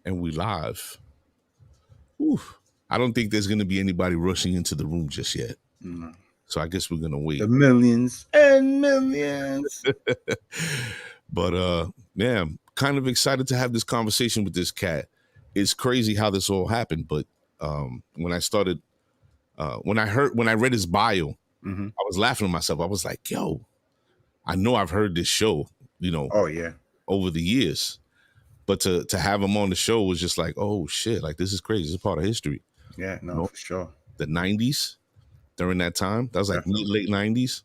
And we live. Whew. I don't think there's going to be anybody rushing into the room just yet. Mm. So I guess we're going to wait. The millions and millions. But man, I'm kind of excited to have this conversation with this cat. It's crazy how this all happened. But when I started, when I read his bio, Mm-hmm. I was laughing at myself. I was like, yo, I know I've heard this show, Oh, yeah. over the years. But to have him on the show was just like, oh shit, like this is crazy. This is part of history. Yeah, no, for sure. The 90s, during that time, that was like late 90s.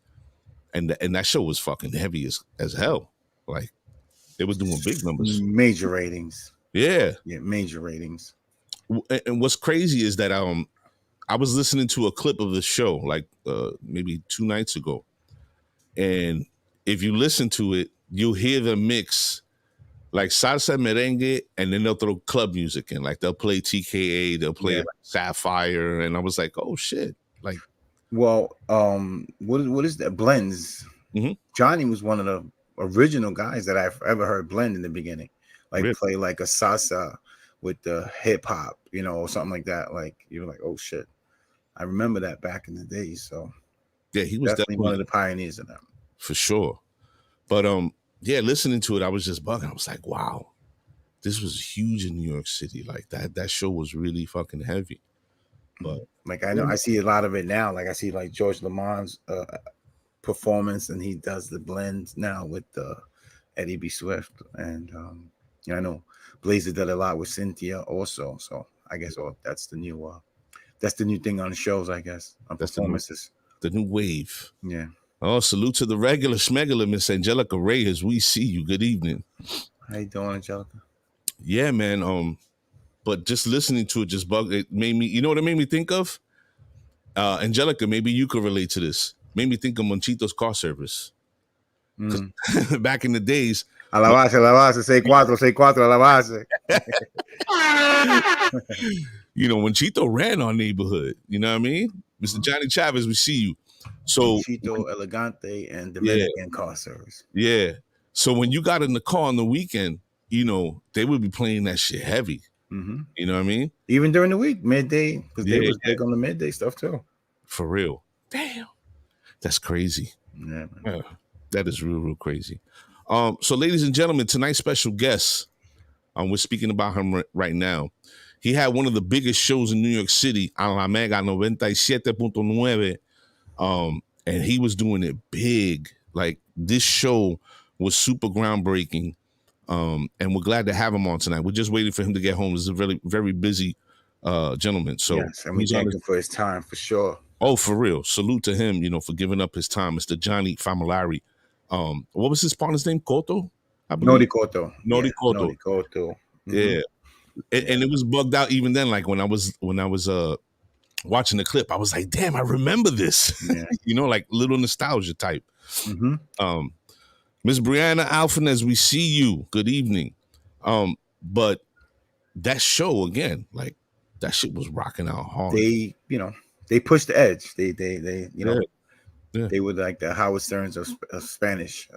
And that show was fucking heavy as hell. Like they was doing big numbers. Major ratings. Yeah. Yeah, major ratings. And what's crazy is that I was listening to a clip of the show like maybe 2 nights ago. And if you listen to it, you'll hear them mix like salsa, merengue, and then they'll throw club music in. Like they'll play TKA, they'll play like Sapphire, and I was like, oh shit! Like, well, what is that? Blends. Mm-hmm. Johnny was one of the original guys that I've ever heard blend in the beginning, like really? Play like a salsa with the hip hop, or something like that. Like you were like, oh shit! I remember that back in the day. So yeah, he was definitely one of the pioneers of that for sure. But yeah, listening to it, I was just bugging. I was like, wow, this was huge in New York City. Like that show was really fucking heavy. But like I know I see a lot of it now. Like I see like George Lamont's performance, and he does the blend now with Eddie B. Swift, and I know Blazer did a lot with Cynthia also. So I guess that's the new thing on the shows. I guess on performances. The new wave. Yeah. Oh, salute to the regular schmegular, Miss Angelica Reyes. We see you. Good evening. How you doing, Angelica? Yeah, man. But just listening to it it made me, you know what it made me think of? Angelica, maybe you could relate to this. Made me think of Monchito's car service. Back in the days. A la base, 6-4, a la base. Monchito ran our neighborhood. You know what I mean? Mr. Johnny Chavez, we see you. So Chito Elegante and Dominican car service. Yeah. So when you got in the car on the weekend, they would be playing that shit heavy. Mm-hmm. You know what I mean? Even during the week, midday, because they was big on the midday stuff too. For real. Damn. That's crazy. Yeah, man. That is real, real crazy. So ladies and gentlemen, tonight's special guest, we're speaking about him right now. He had one of the biggest shows in New York City on La Mega 97.9. And he was doing it big. Like this show was super groundbreaking. And we're glad to have him on tonight. We're just waiting for him to get home. This is a very, very busy gentleman. So yes, and we thank him for his time for sure. Oh, for real. Salute to him, for giving up his time. Mr. Johnny Famolari. What was his partner's name? Cotto? Nori Cotto. Nori Cotto. Nori Cotto. Mm-hmm. Yeah. And it was bugged out even then. Like when I was watching the clip, I was like, damn, I remember this. Yeah. Like little nostalgia type. Mm-hmm. Miss Brianna Alfinez, we see you. Good evening. But that show again, like that shit was rocking out hard. They pushed the edge. They were like the Howard Sterns of Spanish.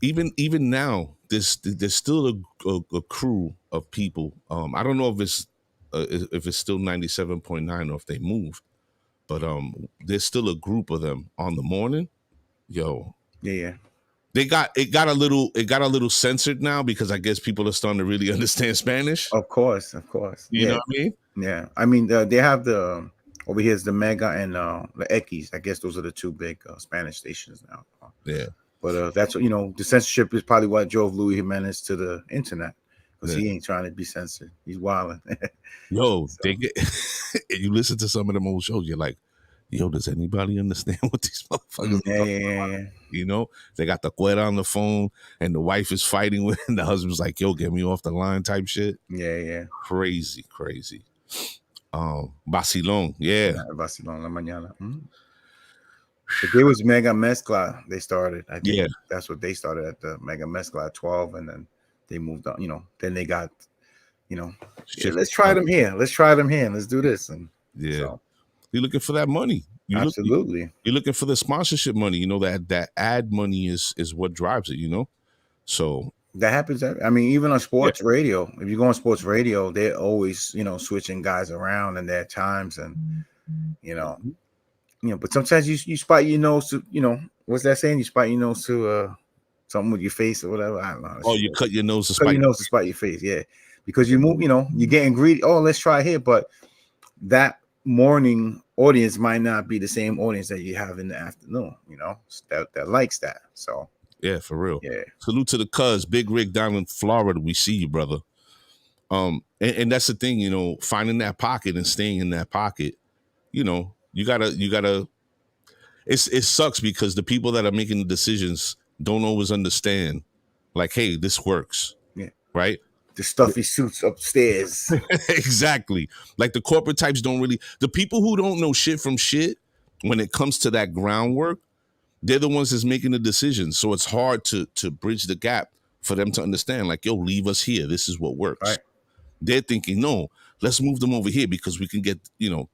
Even now, there's still a crew of people. I don't know if it's still 97.9 or if they moved, but there's still a group of them on the morning. Yo, yeah. It got a little censored now because I guess people are starting to really understand Spanish. Of course. You know what I mean? Yeah. I mean, they have the over here is the Mega and the X. I guess those are the two big Spanish stations now. Yeah. But that's the censorship is probably what drove Luis Jimenez to the internet because he ain't trying to be censored. He's wilding. Yo, you listen to some of them old shows, you're like, yo, does anybody understand what these motherfuckers are talking about? They got the cuera on the phone and the wife is fighting with and the husband's like, yo, get me off the line type shit. Yeah. Crazy. Vacilón, yeah. Vacilón la mañana. Mm-hmm. But there was Mega Mezcla. They started. I think that's what they started at the Mega Mezcla at 12, and then they moved on. Then they got, let's try them here. Let's do this. And so. You're looking for that money. Absolutely. You're looking for the sponsorship money. That ad money is what drives it. So That happens. I mean, even on sports radio, if you go on sports radio, they're always, switching guys around in their times, and you know, but sometimes you spot your nose to, what's that saying? You spot your nose to something with your face or whatever. I don't know. Oh, you cut your nose to cut spite. your nose to spite your face, yeah, because you move, you're getting greedy. Oh, let's try here, but that morning audience might not be the same audience that you have in the afternoon. That likes that. So. Yeah, for real. Yeah. Salute to the cuz, Big Rick down in Florida. We see you, brother. And that's the thing, finding that pocket and staying in that pocket. You gotta. It sucks because the people that are making the decisions don't always understand. Like, hey, this works. Yeah. Right. The stuffy suits upstairs. Exactly. Like the corporate types don't really. The people who don't know shit from shit when it comes to that groundwork. They're the ones that's making the decisions. So it's hard to bridge the gap for them to understand, like, yo, leave us here. This is what works. Right. They're thinking, no, let's move them over here because we can get,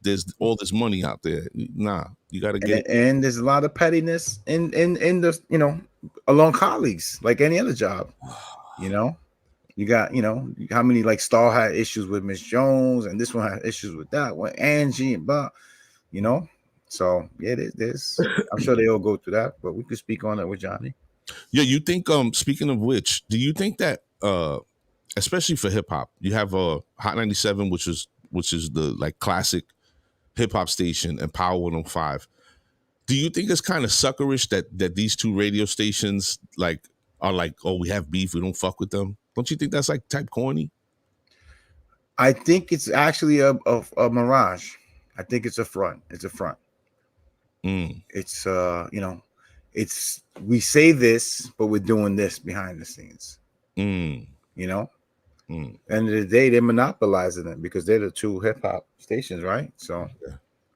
there's all this money out there. Nah, you got to get. And there's a lot of pettiness in the, along colleagues, like any other job. You got, how many like Star had issues with Miss Jones, and this one had issues with that one, Angie, and blah, So yeah, there's I'm sure they all go through that, but we could speak on it with Johnny. Yeah, you think speaking of which, do you think that especially for hip hop, you have Hot 97, which is the like classic hip hop station, and Power 105. Do you think it's kind of suckerish that these two radio stations are like, oh, we have beef, we don't fuck with them? Don't you think that's like type corny? I think it's actually a mirage. I think it's a front. It's a front. It's it's we say this, but we're doing this behind the scenes. End of the day, they're monopolizing it because they're the two hip hop stations, right? So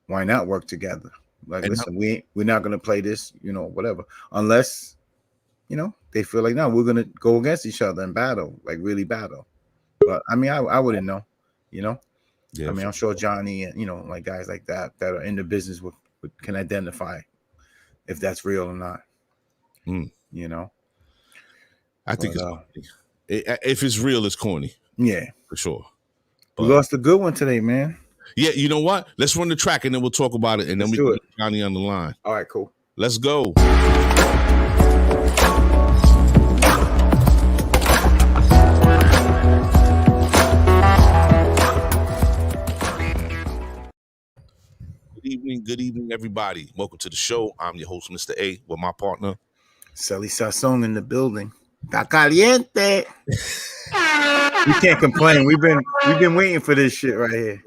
why not work together? Like, and listen, we're not gonna play this, whatever, unless they feel like, no, we're gonna go against each other and battle, like really battle. But I mean, I wouldn't know, Yeah, I mean, I'm sure Johnny and like guys like that are in the business can identify if that's real or not. I think if it's real, it's corny. Yeah, for sure. But we lost a good one today, man. Yeah, you know what? Let's run the track and then we'll talk about it, and then we can get Johnny on the line. All right, cool. Let's go. Good evening, everybody. Welcome to the show. I'm your host, Mr. A, with my partner, Sally Sasson, in the building. Está caliente. We can't complain. We've been waiting for this shit right here.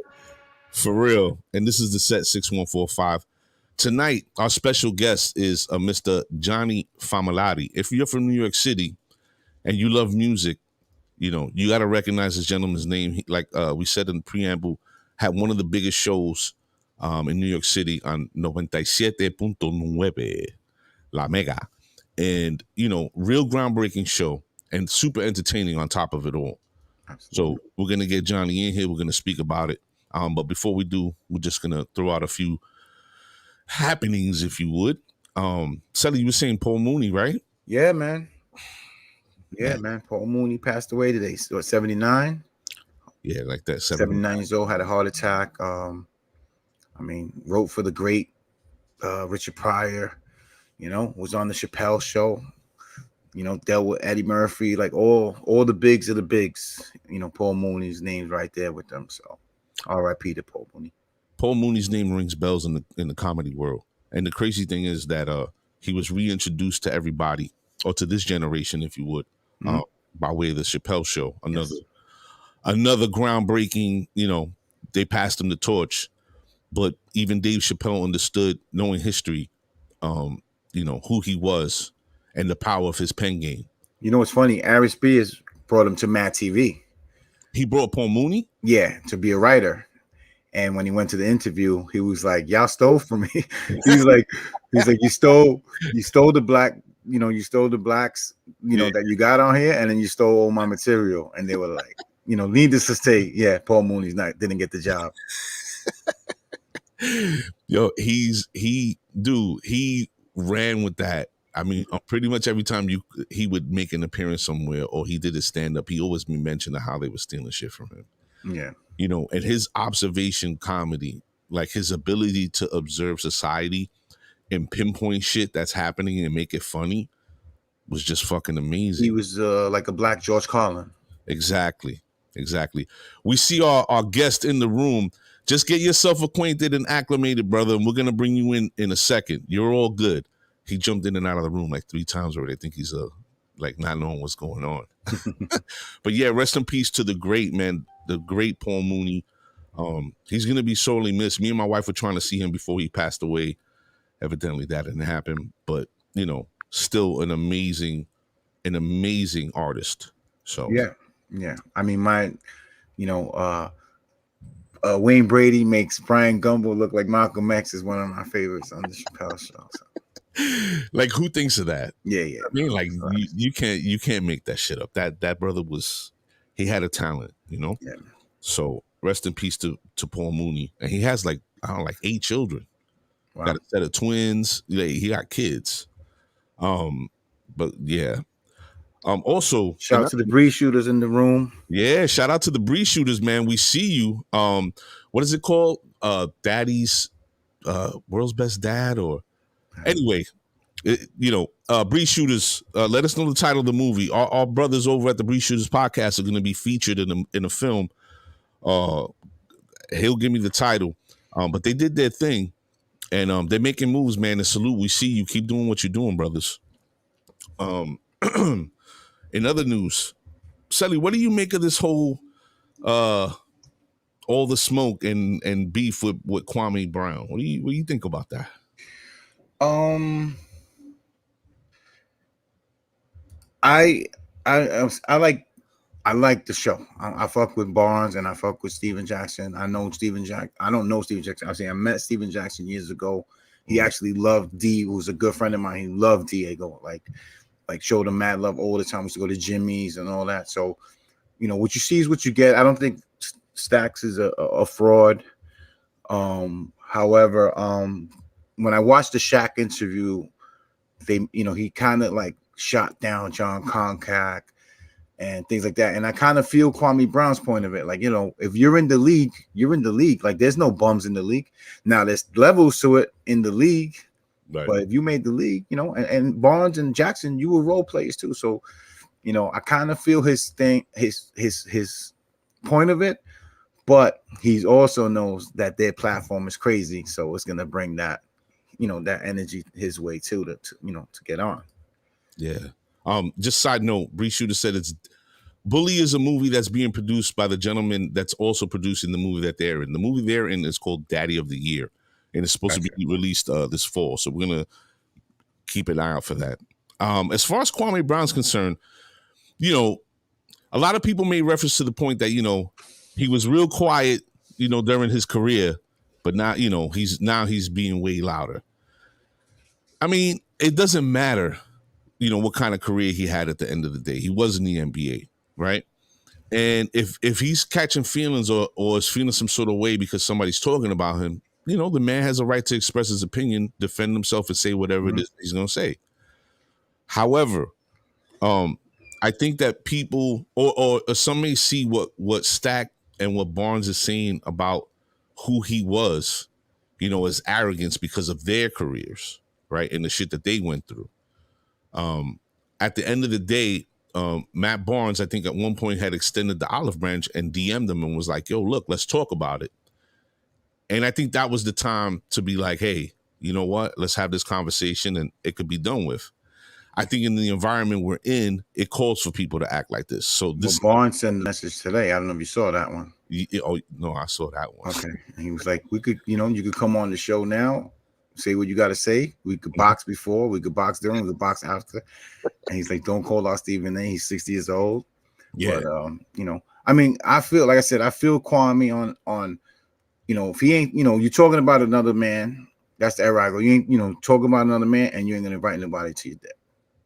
For real. And this is the set 6145. Tonight, our special guest is Mr. Johnny Famolari. If you're from New York City and you love music, you got to recognize this gentleman's name. Like we said in the preamble, had one of the biggest shows in New York City on 97.9 La Mega. And, real groundbreaking show and super entertaining on top of it all. Absolutely. So we're going to get Johnny in here. We're going to speak about it. But before we do, we're just going to throw out a few happenings, if you would. Sally, you were saying Paul Mooney, right? Yeah, man. Yeah, man. Paul Mooney passed away today. So 79? Yeah, like that. 79 years old, had a heart attack. Wrote for the great Richard Pryor, was on the Chappelle show, dealt with Eddie Murphy, like all the bigs of the bigs. Paul Mooney's name's right there with them. So R.I.P. to Paul Mooney. Paul Mooney's name rings bells in the comedy world. And the crazy thing is that he was reintroduced to everybody, or to this generation, if you would, by way of the Chappelle show. Another groundbreaking, they passed him the torch. But even Dave Chappelle understood, knowing history, who he was and the power of his pen game. What's funny? Ari Spears brought him to Mad TV. He brought Paul Mooney? Yeah, to be a writer. And when he went to the interview, he was like, "Y'all stole from me." he's like, "You stole the black, you stole the blacks, that you got on here, and then you stole all my material." And they were like, needless to say, yeah, Paul Mooney's didn't get the job. Yo, he ran with that I mean, pretty much every time he would make an appearance somewhere or he did a stand up, he always mentioned how they were stealing shit from him. Yeah. You know, and his observation comedy, like his ability to observe society and pinpoint shit that's happening and make it funny, was just fucking amazing. He was like a black George Carlin. Exactly. We see our guest in the room. Just get yourself acquainted and acclimated, brother, and we're gonna bring you in a second. You're all good. He jumped in and out of the room like 3 times already. I think he's like not knowing what's going on. But yeah, rest in peace to the great man, the great Paul Mooney. He's gonna be sorely missed. Me and my wife were trying to see him before he passed away. Evidently that didn't happen, but you know, still an amazing artist. So yeah. I mean, Wayne Brady makes Brian Gumble look like Malcolm X is one of my favorites on the Chappelle show. So. Like, who thinks of that? Yeah. I mean, like you can't make that shit up. That brother he had a talent, you know. Yeah. So rest in peace to Paul Mooney, and he has like 8 children. Wow. Got a set of twins. He got kids. But yeah. Also, shout out to the Breeze Shooters in the room. Yeah, shout out to the Breeze Shooters, man. We see you. What is it called? Daddy's World's Best Dad, or anyway, Breeze Shooters. Let us know the title of the movie. Our brothers over at the Breeze Shooters podcast are going to be featured in a film. He'll give me the title, but they did their thing, and they're making moves, man. And salute. We see you. Keep doing what you're doing, brothers. In other news, Sally, what do you make of this whole all the smoke and beef with Kwame Brown? What do you think about that? I like the show. I fuck with Barnes and I fuck with Steven Jackson. I know Steven Jackson. I don't know Steven Jackson. I met Steven Jackson years ago. He actually loved D, who was a good friend of mine. He loved Diego. Like showed him mad love all the time. We used to go to Jimmy's and all that. So, what you see is what you get. I don't think Stacks is a fraud. However, when I watched the Shaq interview, he kind of like shot down John Concac and things like that. And I kind of feel Kwame Brown's point of it. Like, if you're in the league, you're in the league. Like, there's no bums in the league. Now, there's levels to it in the league. Right. But if you made the league, and Barnes and Jackson, you were role players too. So, I kind of feel his thing, his point of it, but he also knows that their platform is crazy. So it's gonna bring that, that energy his way too to get on. Yeah. Just side note, Bree Shooter said Bully is a movie that's being produced by the gentleman that's also producing the movie that they're in. The movie they're in is called Daddy of the Year. And it's supposed to be released this fall. So we're going to keep an eye out for that. As far as Kwame Brown's concerned, a lot of people made reference to the point that, he was real quiet, during his career, but now, he's being way louder. I mean, it doesn't matter, what kind of career he had at the end of the day. He was in the NBA, right? And if he's catching feelings or is feeling some sort of way because somebody's talking about him, the man has a right to express his opinion, defend himself, and say whatever it is he's going to say. However, I think that people or some may see what Stack and what Barnes is saying about who he was, as arrogance because of their careers, right, and the shit that they went through. At the end of the day, Matt Barnes, I think at one point had extended the olive branch and DM'd them and was like, yo, look, let's talk about it. And I think that was the time to be like, hey, you know what? Let's have this conversation and it could be done with. I think in the environment we're in, it calls for people to act like this. So this Barnes sent a message today. I don't know if you saw that one. Oh, no, I saw that one. Okay. And he was like, we could, you could come on the show now, say what you got to say. We could box before, we could box during, we could box after. And he's like, don't call out Stephen A. He's 60 years old. Yeah. But, I mean, I feel, like I said, I feel Kwame on, if he ain't, you're talking about another man, that's the era I go. You ain't, talking about another man and you ain't going to invite anybody to your death.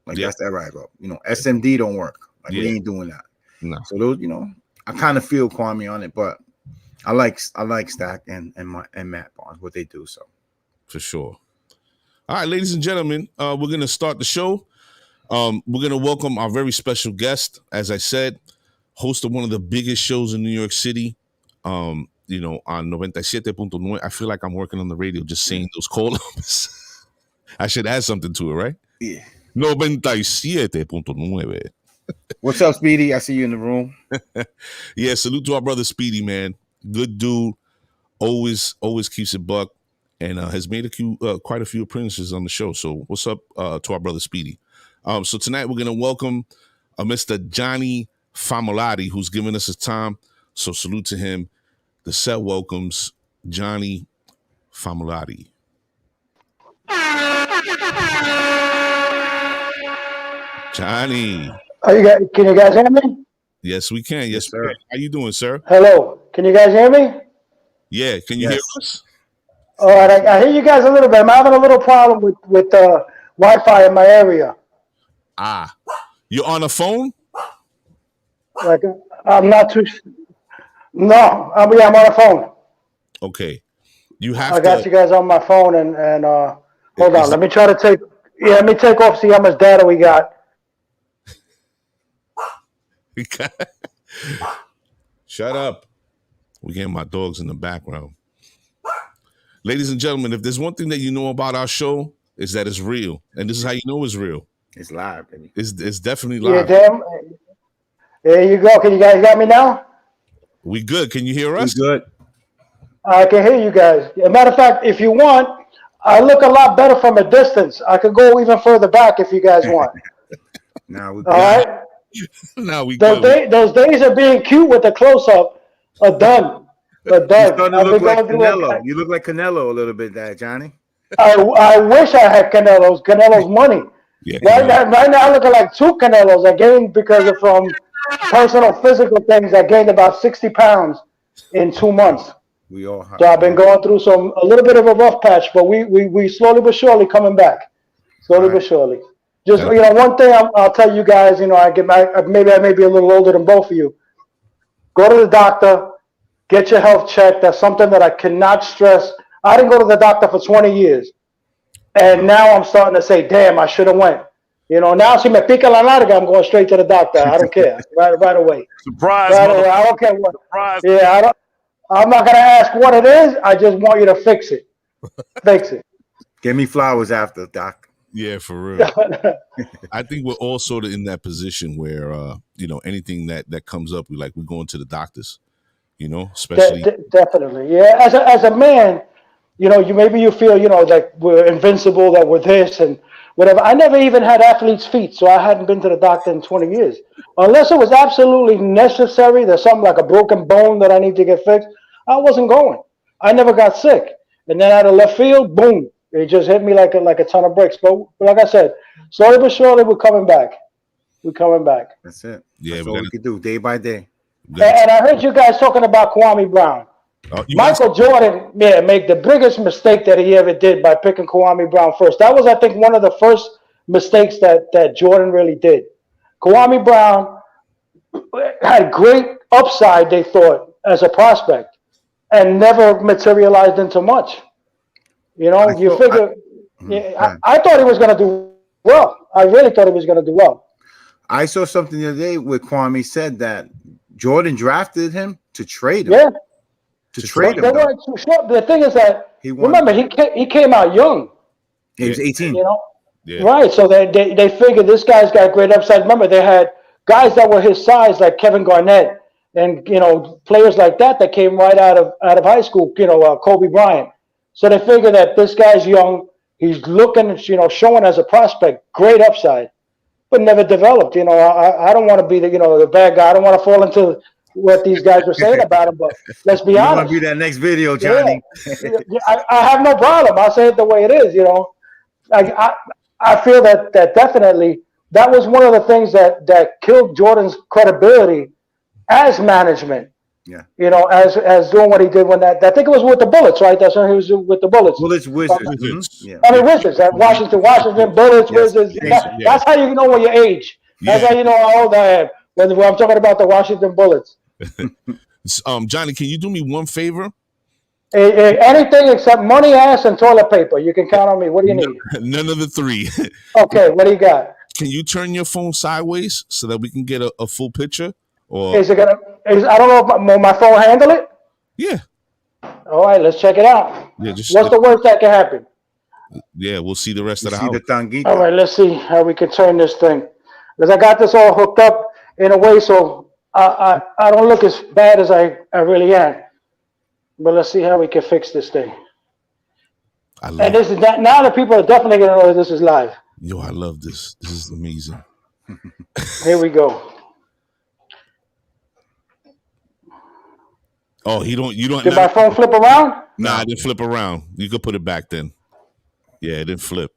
Like, that's the era I go. SMD don't work. Like, we ain't doing that. No. So those, I kind of feel Kwame on it, but I like Stack and Matt Barnes, what they do. So for sure. All right, ladies and gentlemen, we're going to start the show. We're going to welcome our very special guest, as I said, host of one of the biggest shows in New York City, on 97.9. I feel like I'm working on the radio just saying those call numbers. I should add something to it, right? Yeah. 97.9. What's up, Speedy? I see you in the room. Yeah, salute to our brother Speedy, man. Good dude. Always keeps it buck. And has made quite a few appearances on the show. So what's up to our brother Speedy? So tonight we're going to welcome Mr. Johnny Famolari, who's giving us his time. So salute to him. The set welcomes Johnny Famolari. Johnny. Can you guys hear me? Yes, we can. Yes, sir. How you doing, sir? Hello. Can you guys hear me? Yeah. Can you hear us? All right. I hear you guys a little bit. I'm having a little problem with Wi-Fi in my area. You're on a phone? Like I'm not too. No, I'm on a phone. Okay. I got you guys on my phone and hold on. Let me try to take. Yeah, let me take off. See how much data we got. Shut up. We're getting my dogs in the background. Ladies and gentlemen, if there's one thing that you know about our show, is that it's real. And this is how you know it's real. It's live, baby. It's definitely live. Yeah, damn. There you go. Can you guys got me now? We good. Can you hear us? We good. I can hear you guys. As a matter of fact, if you want, I look a lot better from a distance. I could go even further back if you guys want. Now we good. All right? Now we good. Those days of being cute with the close-up are done. But you look like Canelo. You look like Canelo a little bit, Johnny. I wish I had Canelo's money. Yeah, right now, I look like two Canelos. I gained because of personal physical things. I gained about 60 pounds in 2 months. We all have. So I've been going through a little bit of a rough patch, but we slowly but surely coming back. Slowly but surely. Just one thing I'll tell you guys. Maybe I may be a little older than both of you. Go to the doctor. Get your health checked. That's something that I cannot stress. I didn't go to the doctor for 20 years. And now I'm starting to say, damn, I should have went. Now si me pica la larga, I'm going straight to the doctor. I don't care. Right away. Surprise, right away. I don't care what. Surprise. Yeah, I'm not going to ask what it is. I just want you to fix it. Fix it. Give me flowers after, Doc. Yeah, for real. I think we're all sort of in that position where, anything that comes up, we're going to the doctors. Especially definitely, yeah. As a man, you feel, like we're invincible, that we're this and whatever. I never even had athlete's feet, so I hadn't been to the doctor in 20 years, unless it was absolutely necessary. There's something like a broken bone that I need to get fixed. I wasn't going. I never got sick, and then out of left field, boom, it just hit me like a ton of bricks. But like I said, slowly but surely, we're coming back. We're coming back. That's it. Yeah, that's all we can do day by day. And I heard you guys talking about Kwame Brown. Michael Jordan, made the biggest mistake that he ever did by picking Kwame Brown first. That was, I think, one of the first mistakes that Jordan really did. Kwame Brown had great upside, they thought, as a prospect, and never materialized into much. I thought he was going to do well. I really thought he was going to do well. I saw something the other day where Kwame said that Jordan drafted him to trade him. Yeah. To trade him. They weren't too short. The thing is that, remember, he came out young. He was 18. Yeah. Right. So they figured this guy's got great upside. Remember, they had guys that were his size, like Kevin Garnett, and players like that came right out of high school. Kobe Bryant. So they figured that this guy's young. He's looking, showing as a prospect, great upside, but never developed. I don't want to be the bad guy. I don't want to fall into what these guys were saying about him. But let's be honest. Want to be that next video, Johnny? Yeah. I have no problem. I'll say it the way it is. I feel that definitely that was one of the things that killed Jordan's credibility as management. Yeah. As doing what he did when I think it was with the Bullets, right? That's when he was with the Bullets. Bullets, Wizards. Yeah. Wizards at Washington, Bullets, Wizards. That's how you know when you age. That's how you know how old I am. When I'm talking about the Washington Bullets. Johnny, can you do me one favor? Anything except money, ass, and toilet paper. You can count on me. What do you need? None of the three. Okay, what do you got? Can you turn your phone sideways so that we can get a full picture? Or is it gonna? I don't know if my phone handle it. Yeah. All right, let's check it out. Yeah. What's the worst that can happen? Yeah, we'll see the rest of the house. All right, let's see how we can turn this thing. Because I got this all hooked up in a way so I don't look as bad as I really am. But let's see how we can fix this thing. And this is now the people are definitely gonna know that this is live. Yo, I love this. This is amazing. Here we go. Oh, you don't. Did my phone flip around? Nah, it didn't flip around. You could put it back then. Yeah, it didn't flip.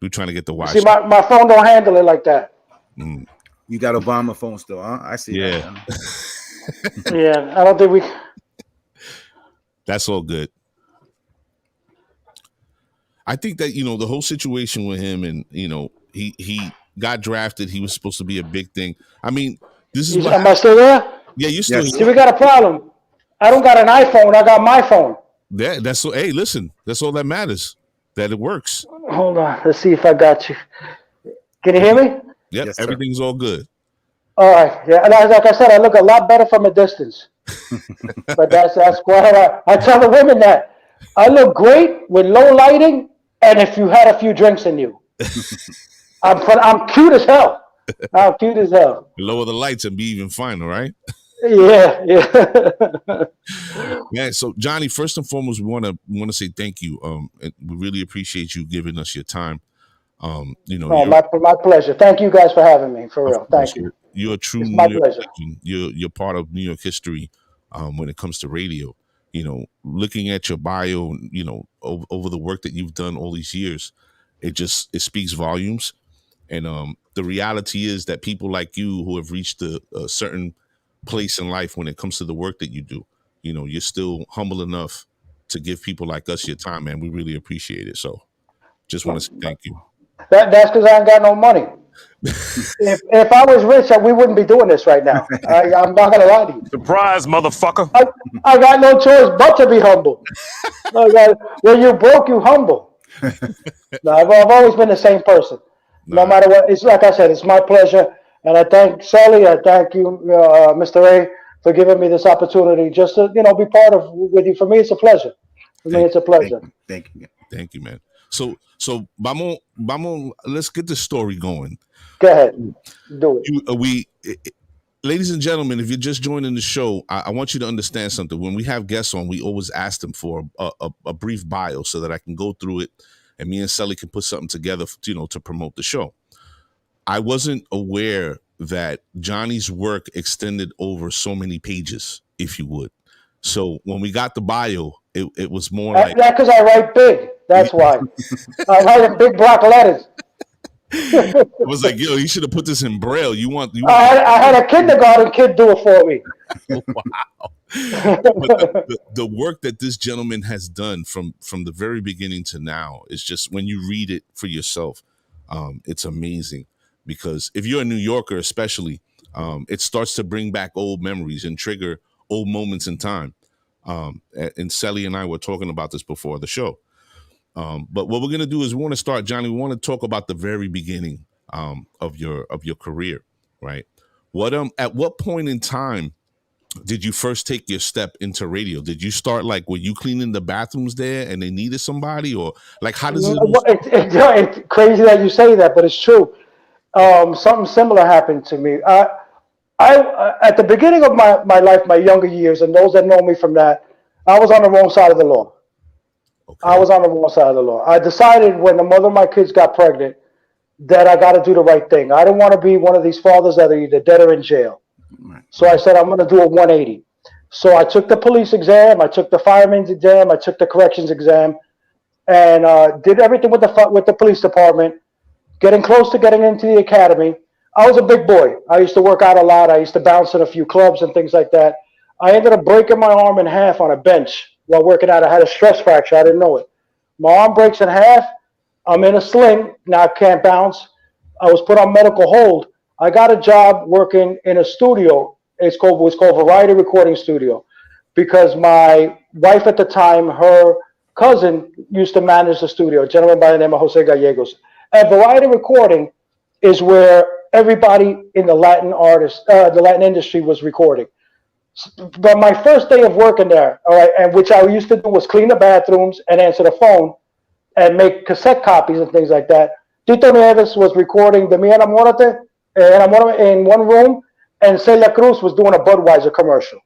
We're trying to get the watch. See, my phone don't handle it like that. Mm. You got Obama phone still, huh? I see. Yeah. Yeah, I don't think we. That's all good. I think that, the whole situation with him and, he got drafted. He was supposed to be a big thing. I mean, this is Am I still there? Yeah, you're still here. See, we got a problem. I don't got an iPhone. I got my phone. That's so. Hey, listen, that's all that matters. That it works. Hold on. Let's see if I got you. Can you hear me? Yep, yes, everything's all good. All right. Yeah, and like I said, I look a lot better from a distance. But that's why I tell the women that I look great with low lighting, and if you had a few drinks in you, I'm cute as hell. I'm cute as hell. Lower the lights and be even finer, right? Yeah. Man, so Johnny, first and foremost, we want to say thank you. We really appreciate you giving us your time. My pleasure. Thank you guys for having me. For real, thank you. You're a true New York legend. You're part of New York history when it comes to radio. Looking at your bio, over the work that you've done all these years, it speaks volumes. And the reality is that people like you who have reached a certain place in life when it comes to the work that you do, you're still humble enough to give people like us your time, man. We really appreciate it. So just want to say thank you. That's because I ain't got no money. if I was rich, we wouldn't be doing this right now. I'm not gonna lie to you. Surprise, motherfucker! I got no choice but to be humble. When you broke, you humble. No, I've always been the same person. No matter what, it's like I said, it's my pleasure, and I thank Sally. I thank you, Mr. A, for giving me this opportunity just to be part of with you. For me, it's a pleasure. For me, it's a pleasure. Thank you, man. So vamos, let's get the story going. Go ahead. Do it. Ladies and gentlemen, if you're just joining the show, I want you to understand something. When we have guests on, we always ask them for a brief bio so that I can go through it and me and Sully can put something together, to promote the show. I wasn't aware that Johnny's work extended over so many pages, if you would. So when we got the bio, it was more like... That's because I write big. That's why. I write in big block letters. I was like, yo, you should have put this in Braille. I had a kindergarten kid do it for me. Wow. But the work that this gentleman has done from the very beginning to now is just, when you read it for yourself, it's amazing. Because if you're a New Yorker, especially, it starts to bring back old memories and trigger old moments in time. And Sally and I were talking about this before the show. But what we're going to do is we want to start, Johnny, we want to talk about the very beginning of your career, right? At what point in time did you first take your step into radio? Did you start were you cleaning the bathrooms there and they needed somebody, or how does it? It's crazy that you say that, but it's true. Something similar happened to me. I at the beginning of my life, my younger years, and those that know me from that, I was on the wrong side of the law. Okay. I was on the wrong side of the law. I decided when the mother of my kids got pregnant that I got to do the right thing. I didn't want to be one of these fathers that are either dead or in jail. So I said, I'm going to do a 180. So I took the police exam, I took the fireman's exam, I took the corrections exam, and did everything with the police department, getting close to getting into the academy. I was a big boy. I used to work out a lot. I used to bounce in a few clubs and things like that. I ended up breaking my arm in half on a bench while working out. I had a stress fracture. I didn't know it. My arm breaks in half. I'm in a sling. Now I can't bounce. I was put on medical hold. I got a job working in a studio. It was called Variety Recording Studio. because my wife at the time, her cousin used to manage the studio, a gentleman by the name of Jose Gallegos. And Variety Recording is where everybody in the the Latin industry was recording. But my first day of working there, all right, and which I used to do was clean the bathrooms and answer the phone and make cassette copies and things like that. Tito Nieves was recording De Mi Enamorate in one room, and Celia Cruz was doing a Budweiser commercial.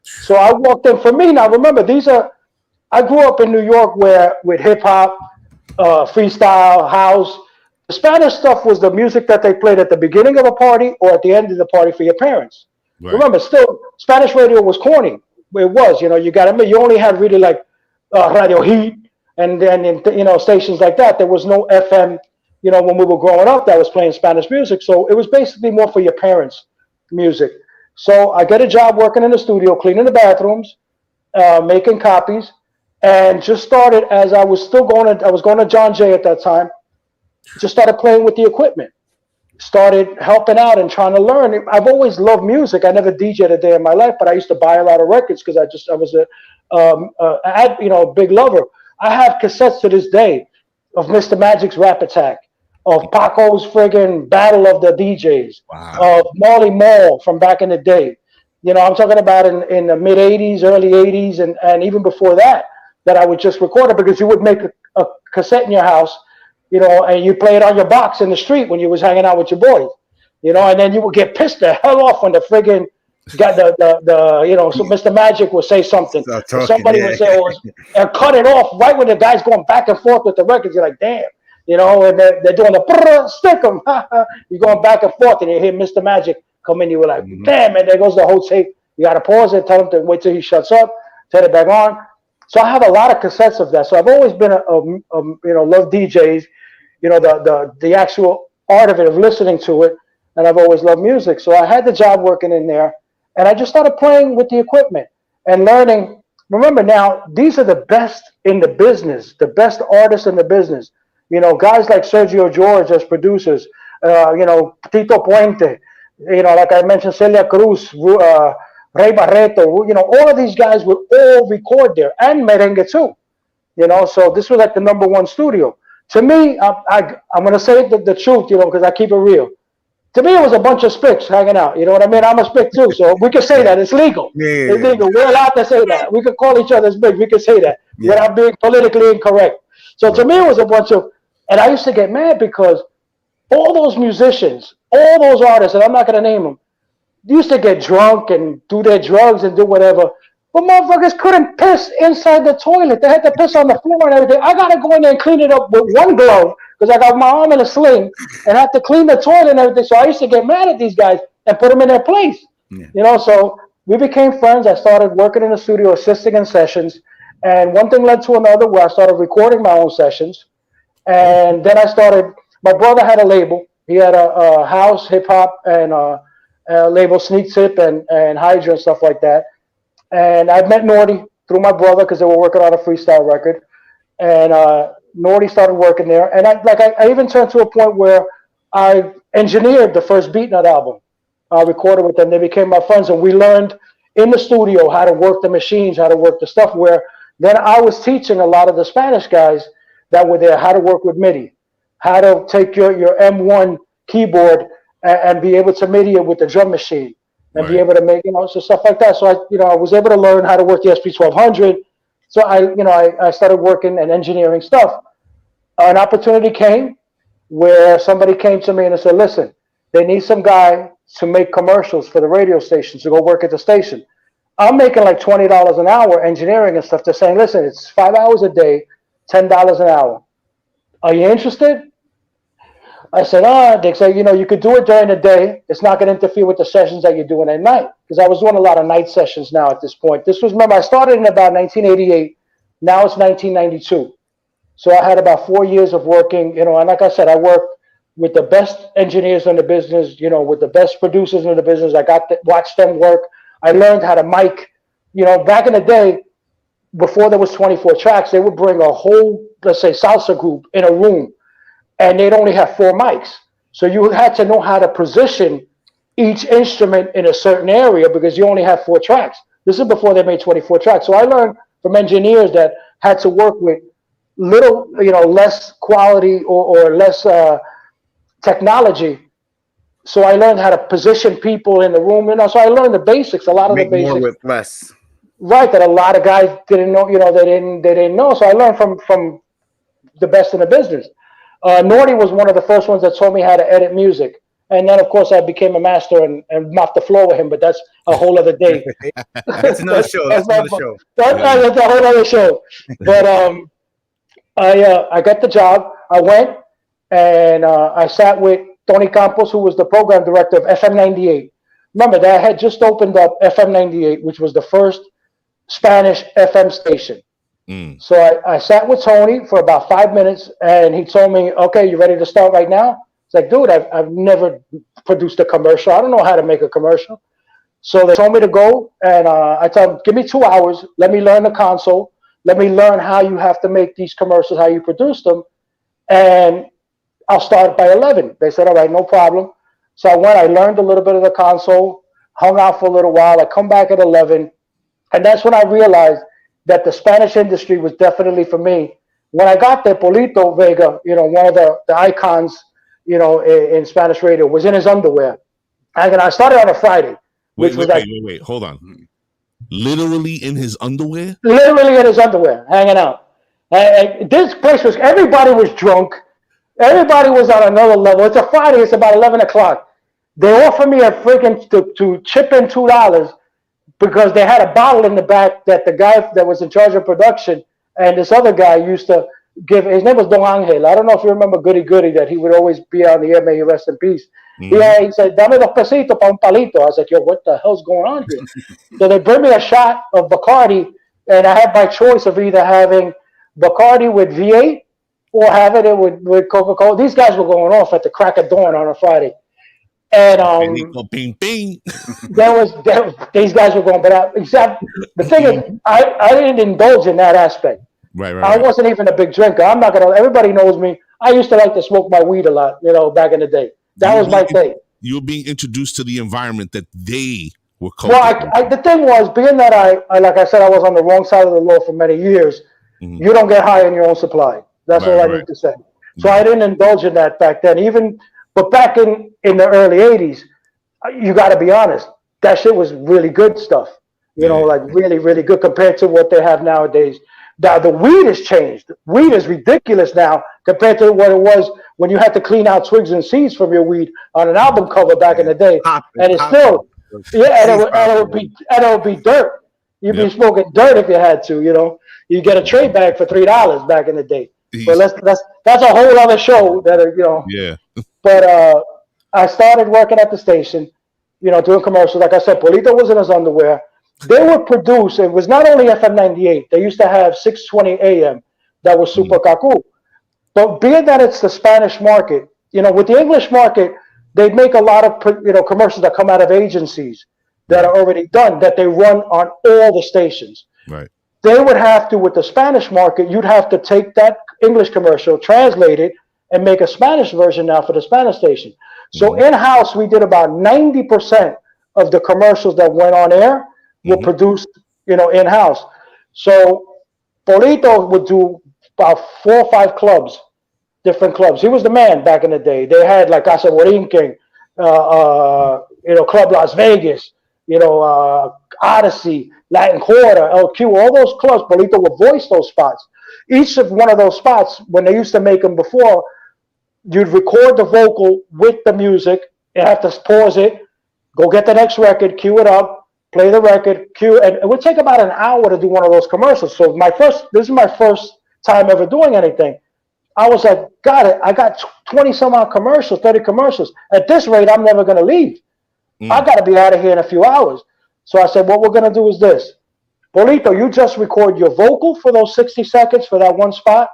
So I walked in. For me, now remember, I grew up in New York with hip hop, freestyle, house. The Spanish stuff was the music that they played at the beginning of a party or at the end of the party for your parents. Right. Remember, still, Spanish radio was corny. It was, you got to admit, you only had really like Radio Heat and then, stations like that. There was no FM, when we were growing up that was playing Spanish music. So it was basically more for your parents' music. So I get a job working in the studio, cleaning the bathrooms, making copies, and just started as I was going to John Jay at that time, just started playing with the equipment. Started helping out and trying to learn. I've always loved music. I never DJed a day in my life, but I used to buy a lot of records because I was a big lover. I have cassettes to this day of Mr. Magic's Rap Attack, of Paco's friggin' Battle of the DJs, of Marley Marl from back in the day. I'm talking about in the mid 80s, early 80s, and even before that I would just record it because you would make a cassette in your house, and you play it on your box in the street when you was hanging out with your boys, and then you would get pissed the hell off when the friggin' got so Mr. Magic would say something. Somebody would say, and cut it off right when the guy's going back and forth with the records. You're like, damn, and they're doing the stick 'em. You're going back and forth, and you hear Mr. Magic come in. You were like, damn, and there goes the whole tape. You got to pause it, tell him to wait till he shuts up, turn it back on. So I have a lot of cassettes of that. So I've always been love DJs. The actual art of it, of listening to it, and I've always loved music. So I had the job working in there, and I just started playing with the equipment and learning. Remember now, these are the best in the business, the best artists in the business. Guys like Sergio George as producers, Tito Puente, like I mentioned, Celia Cruz, Ray Barreto, all of these guys would all record there, and merengue too. So this was like the #1 studio. To me, I'm going to say the truth, because I keep it real. To me, it was a bunch of spicks hanging out. You know what I mean? I'm a spick too, so we can say that. It's legal. Yeah. It's legal. We're allowed to say that. We can call each other spicks. We can say that without being politically incorrect. So to me, it was a bunch of, and I used to get mad because all those musicians, all those artists, and I'm not going to name them, used to get drunk and do their drugs and do whatever. But motherfuckers couldn't piss inside the toilet. They had to piss on the floor and everything. I got to go in there and clean it up with one glove because I got my arm in a sling and I had to clean the toilet and everything. So I used to get mad at these guys and put them in their place. Yeah. So we became friends. I started working in the studio, assisting in sessions. And one thing led to another where I started recording my own sessions. And then my brother had a label. He had a house, hip hop, and label Sneak Tip and Hydra and stuff like that. And I met Nordy through my brother because they were working on a freestyle record. And Nordy started working there. And I even turned to a point where I engineered the first Beatnut album. I recorded with them. They became my friends. And we learned in the studio how to work the machines, how to work the stuff, where then I was teaching a lot of the Spanish guys that were there how to work with MIDI, how to take your M1 keyboard and be able to MIDI it with the drum machine. And be able to make, so stuff like that. So I was able to learn how to work the SP1200. So I started working and engineering stuff. An opportunity came where somebody came to me and said, listen, they need some guy to make commercials for the radio station, to go work at the station. I'm making like $20 an hour engineering and stuff. They're saying, listen, it's 5 hours a day, $10 an hour. Are you interested? I said, they say, you could do it during the day. It's not going to interfere with the sessions that you're doing at night. Because I was doing a lot of night sessions now at this point. Remember, I started in about 1988. Now it's 1992. So I had about 4 years of working, and like I said, I worked with the best engineers in the business, with the best producers in the business. I got to watch them work. I learned how to mic. Back in the day, before there was 24 tracks, they would bring a whole, let's say, salsa group in a room. And they'd only have 4 mics. So you had to know how to position each instrument in a certain area because you only have 4 tracks. This is before they made 24 tracks. So I learned from engineers that had to work with little, less quality or less technology. So I learned how to position people in the room. So I learned the basics, a lot of the basics. More with less. Right, that a lot of guys didn't know. They didn't know. So I learned from the best in the business. Nordy was one of the first ones that told me how to edit music. And then, of course, I became a master and mopped the floor with him. But that's a whole other day. That's another show. That's a whole other show. But I got the job. I went and I sat with Tony Campos, who was the program director of FM 98. Remember, that had just opened up FM 98, which was the first Spanish FM station. So I sat with Tony for about 5 minutes, and he told me, "Okay, you ready to start right now?" It's like, dude, I've never produced a commercial. I don't know how to make a commercial. So they told me to go, and I told them, give me 2 hours. Let me learn the console. Let me learn how you have to make these commercials, how you produce them, and I'll start by 11. They said, all right, no problem. So I went, I learned a little bit of the console, hung out for a little while. I come back at 11, and that's when I realized that the Spanish industry was definitely for me. When I got there, Polito Vega, one of the icons, in Spanish radio, was in his underwear. And I started on a Friday. Wait, hold on. Literally in his underwear? Literally in his underwear, hanging out. This place everybody was drunk. Everybody was on another level. It's a Friday. It's about 11 o'clock. They offered me a freaking to chip in $2 because they had a bottle in the back that the guy that was in charge of production and this other guy used to give. His name was Don Angel. I don't know if you remember Goody Goody, that he would always be on the air. May he rest in peace. Yeah, he said, "Dame dos pesitos pa un palito." I was like, "Yo, what the hell's going on here?" So they bring me a shot of Bacardi, and I had my choice of either having Bacardi with V8 or having it with Coca-Cola. These guys were going off at the crack of dawn on a Friday. And bing, bing. These guys were going, but the thing is, I didn't indulge in that aspect. Right. I wasn't even a big drinker. I'm not gonna. Everybody knows me. I used to like to smoke my weed a lot, back in the day. That was my thing. You were being introduced to the environment that they were cultivating. Well, the thing was, being that I like I said, I was on the wrong side of the law for many years. You don't get high on your own supply. That's all I need to say. So I didn't indulge in that back then. But back in the early 80s, you got to be honest, that shit was really good stuff. Like really, really good compared to what they have nowadays. Now, the weed has changed. Weed is ridiculous now compared to what it was when you had to clean out twigs and seeds from your weed on an album cover back in the day. And it's still, and it would be dirt. You'd be smoking dirt if you had to, You get a tray bag for $3 back in the day. But that's a whole other show that, Yeah. But I started working at the station, doing commercials. Like I said, Polito was in his underwear. They would produce, it was not only FM 98. They used to have 620 AM that was Super Kaku. But being that it's the Spanish market, with the English market, they make a lot of, commercials that come out of agencies that are already done, that they run on all the stations. Right. They would have to, with the Spanish market, you'd have to take that English commercial, translate it, and make a Spanish version now for the Spanish station. So in-house, we did about 90% of the commercials that went on air were produced, in-house. So Polito would do about 4 or 5 clubs, different clubs. He was the man back in the day. They had like Casa Workin, Club Las Vegas, Odyssey, Latin Quarter, LQ, all those clubs. Polito would voice those spots. Each of one of those spots, when they used to make them before, you'd record the vocal with the music. You have to pause it, go get the next record, cue it up, play the record, cue, and it would take about an hour to do one of those commercials. So this is my first time ever doing anything. I was like, I got 20 some odd commercials, 30 commercials. At this rate, I'm never going to leave. I got to be out of here in a few hours. So I said, what we're going to do is this. Polito, you just record your vocal for those 60 seconds for that one spot.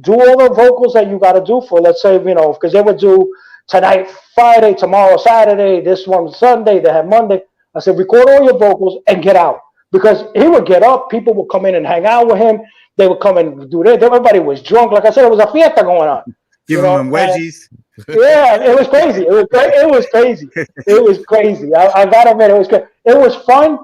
Do all the vocals that you got to do for, let's say, because they would do tonight, Friday, tomorrow, Saturday, this one, Sunday, they have Monday. I said, record all your vocals and get out. Because he would get up, people would come in and hang out with him. They would come and do that. Everybody was drunk. Like I said, it was a fiesta going on. Giving them wedgies. Yeah, it was crazy. It was crazy. It was crazy. I got to admit, it was good. It was fun.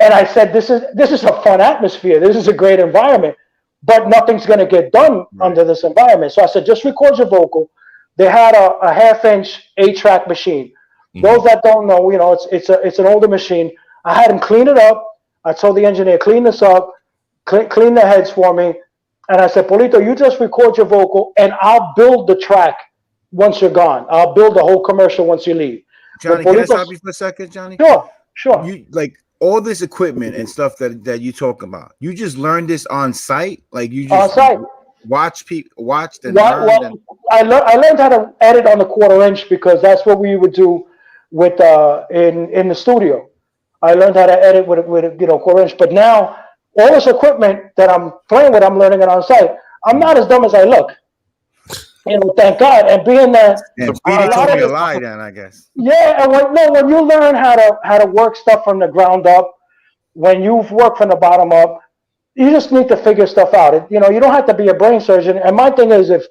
And I said, this is a fun atmosphere. This is a great environment, but nothing's going to get done under this environment. So I said, just record your vocal. They had a half-inch 8-track machine. Those that don't know, it's an older machine. I had him clean it up. I told the engineer, clean this up, clean the heads for me. And I said, Polito, you just record your vocal, and I'll build the track once you're gone. I'll build the whole commercial once you leave. Johnny, can I stop you for a second, Johnny? Sure. You like all this equipment and stuff that you talk about. You just learned this on site, like you just on site. watched and learned. I learned how to edit on the 1/4 inch because that's what we would do with in the studio. I learned how to edit with 1/4 inch. But now all this equipment that I'm playing with, I'm learning it on site. I'm not as dumb as I look. Thank God. And being that, Speedy told me a lie, then I guess. Yeah, and when you learn how to work stuff from the ground up, when you've worked from the bottom up, you just need to figure stuff out. You don't have to be a brain surgeon. And my thing is, if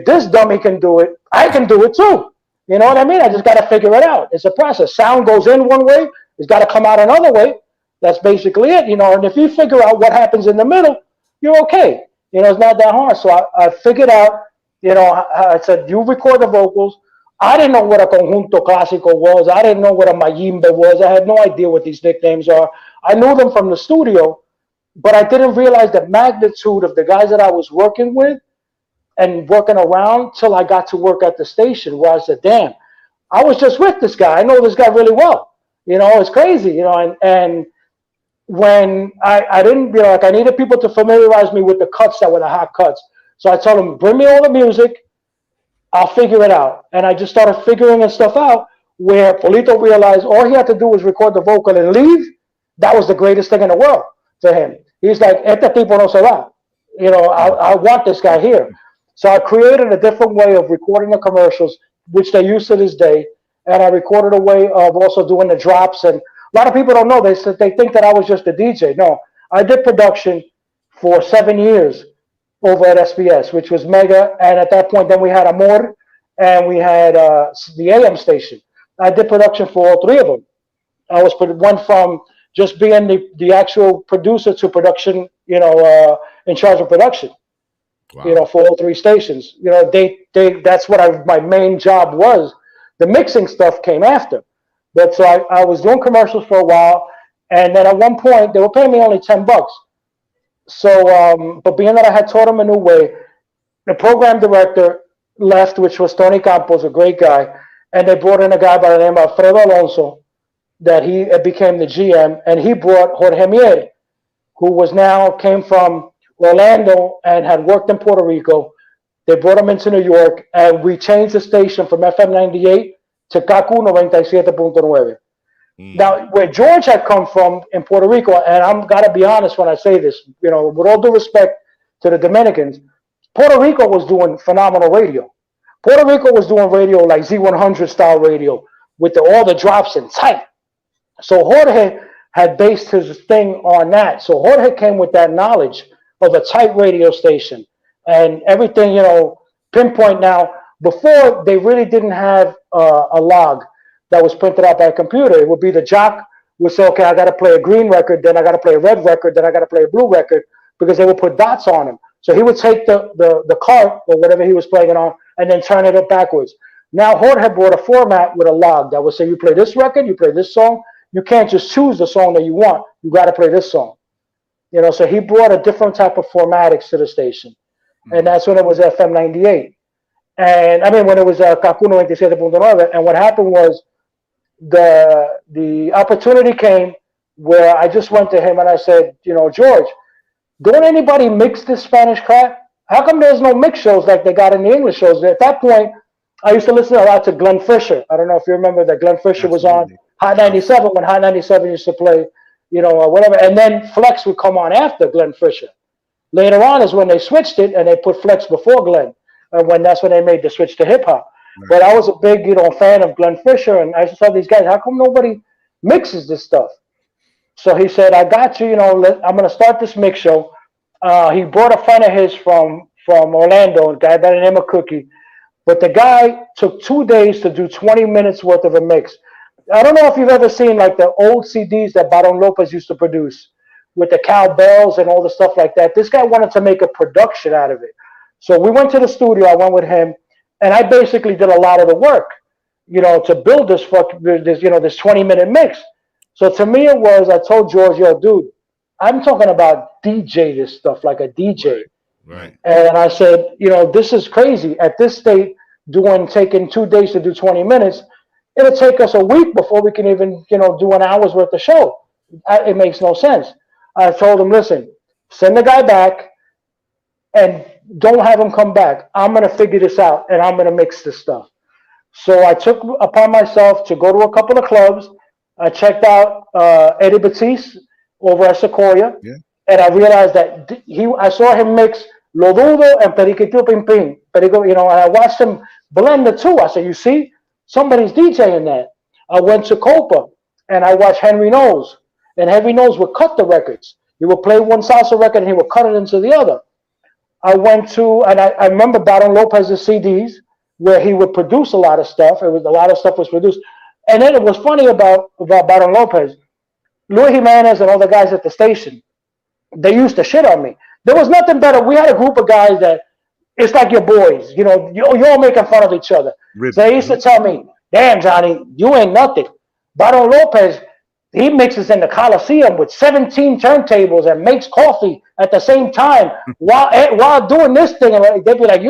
this dummy can do it, I can do it too. You know what I mean? I just got to figure it out. It's a process. Sound goes in one way, it's got to come out another way. That's basically it. And if you figure out what happens in the middle, you're okay. It's not that hard. So I figured out. I said, you record the vocals. I didn't know what a conjunto clásico was. I didn't know what a mayimbe was. I had no idea what these nicknames are. I knew them from the studio, but I didn't realize the magnitude of the guys that I was working with and working around till I got to work at the station, where I said, damn, I was just with this guy. I know this guy really well. It's crazy, and when I didn't, I needed people to familiarize me with the cuts that were the hot cuts. So I told him, bring me all the music. I'll figure it out. And I just started figuring stuff out where Polito realized all he had to do was record the vocal and leave. That was the greatest thing in the world for him. He's like, este tipo no se va. I want this guy here. So I created a different way of recording the commercials, which they use to this day. And I recorded a way of also doing the drops. And a lot of people don't know. They think that I was just a DJ. No, I did production for 7 years over at SBS, which was mega. And at that point, then we had Amor and we had the AM station. I did production for all 3 of them. I went from just being the actual producer to production, in charge of production, for all 3 stations. That's what my main job was. The mixing stuff came after. But so I was doing commercials for a while. And then at one point, they were paying me only $10. So, but being that I had taught him a new way, the program director left, which was Tony Campos, a great guy, and they brought in a guy by the name of Fredo Alonso, that he became the GM, and he brought Jorge Mier, who came from Orlando and had worked in Puerto Rico. They brought him into New York, and we changed the station from FM 98 to CACU 97.9. Now, where George had come from in Puerto Rico, and I'm got to be honest when I say this, with all due respect to the Dominicans, Puerto Rico was doing phenomenal radio. Puerto Rico was doing radio like Z100 style radio with all the drops in tight. So Jorge had based his thing on that. So Jorge came with that knowledge of a tight radio station and everything, pinpoint. Now, before they really didn't have a log that was printed out by a computer. It would be the jock would say, okay, I got to play a green record, then I got to play a red record, then I got to play a blue record, because they would put dots on them. So he would take the cart or whatever he was playing it on and then turn it up backwards. Now Jorge brought a format with a log that would say, you play this record, you play this song. You can't just choose the song that you want. You got to play this song. So he brought a different type of formatics to the station. And that's when it was FM 98. And I mean, when it was CACU 97.9. And what happened was, the opportunity came where I just went to him and I said, George, don't anybody mix this Spanish crap? How come there's no mix shows like they got in the English shows? At that point, I used to listen a lot to Glenn Fisher. I don't know if you remember that Glenn Fisher was on Hot 97 when Hot 97 used to play, whatever. And then Flex would come on after Glenn Fisher. Later on is when they switched it and they put Flex before Glenn. And that's when they made the switch to hip hop. But I was a big, fan of Glenn Fisher, and I used to tell these guys, how come nobody mixes this stuff? So he said, I got you, I'm going to start this mix show. He brought a friend of his from Orlando, a guy by the name of Cookie. But the guy took 2 days to do 20 minutes worth of a mix. I don't know if you've ever seen like the old CDs that Baron Lopez used to produce with the cowbells and all the stuff like that. This guy wanted to make a production out of it. So we went to the studio. I went with him, and I basically did a lot of the work, to build this 20-minute mix. So to me, it was, I told George, yo, dude, I'm talking about DJ this stuff like a DJ. Right. And I said, this is crazy. At this state, taking 2 days to do 20 minutes, it'll take us a week before we can even, do an hour's worth of show. It makes no sense. I told him, listen, send the guy back and don't have him come back. I'm going to figure this out, and I'm going to mix this stuff. So I took upon myself to go to a couple of clubs. I checked out Eddie Batiste over at Sequoia, and I realized that I saw him mix Lo Dudo and Periquito Ping Ping. Perico, and I watched him blend the two. I said, you see, somebody's DJing that. I went to Copa, and I watched Henry Knowles, and Henry Knowles would cut the records. He would play one salsa record, and he would cut it into the other. I went to, and I remember Baron Lopez's CDs, where he would produce a lot of stuff. A lot of stuff was produced. And then it was funny about Baron Lopez. Luis Jimenez and all the guys at the station, they used to shit on me. There was nothing better. We had a group of guys that, it's like your boys. You're all making fun of each other. So they used to tell me, damn, Johnny, you ain't nothing. Baron Lopez, he mixes in the Coliseum with 17 turntables and makes coffee at the same time while doing this thing. And they'd be like,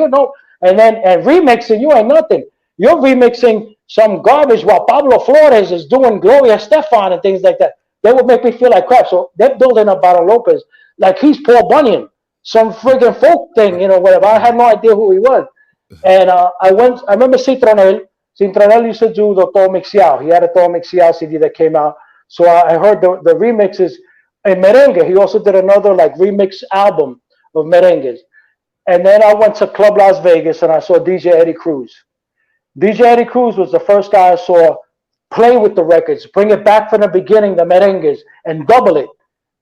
and remixing, you ain't nothing. You're remixing some garbage while Pablo Flores is doing Gloria Estefan and things like that. They would make me feel like crap. So they're building up Baron Lopez like he's Paul Bunyan, some friggin' folk thing, whatever. I had no idea who he was. And I remember Citronel. Citronel used to do the Todo Mixiao. He had a Todo Mixiao CD that came out. So I heard the remixes in merengue. He also did another remix album of merengues. And then I went to Club Las Vegas and I saw DJ Eddie Cruz. DJ Eddie Cruz was the first guy I saw play with the records, bring it back from the beginning, the merengues, and double it,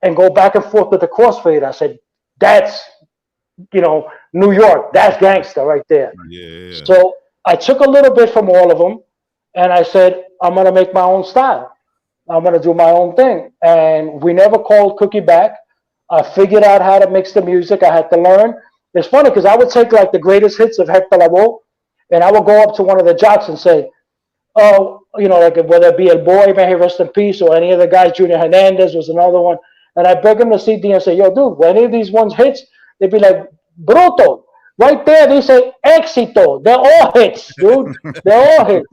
and go back and forth with the crossfade. I said, that's, New York. That's gangster right there. Yeah. So I took a little bit from all of them, and I said, I'm going to make my own style. I'm going to do my own thing. And we never called Cookie back. I figured out how to mix the music. I had to learn. It's funny because I would take the greatest hits of Hector Lavoe, and I would go up to one of the jocks and say, whether it be El Boy, may he rest in peace, or any of the guys, Junior Hernandez was another one. And I beg him to CD and say, yo, dude, when any of these ones hits, they'd be like, Bruto. Right there, they say éxito. They're all hits, dude. They're all hits.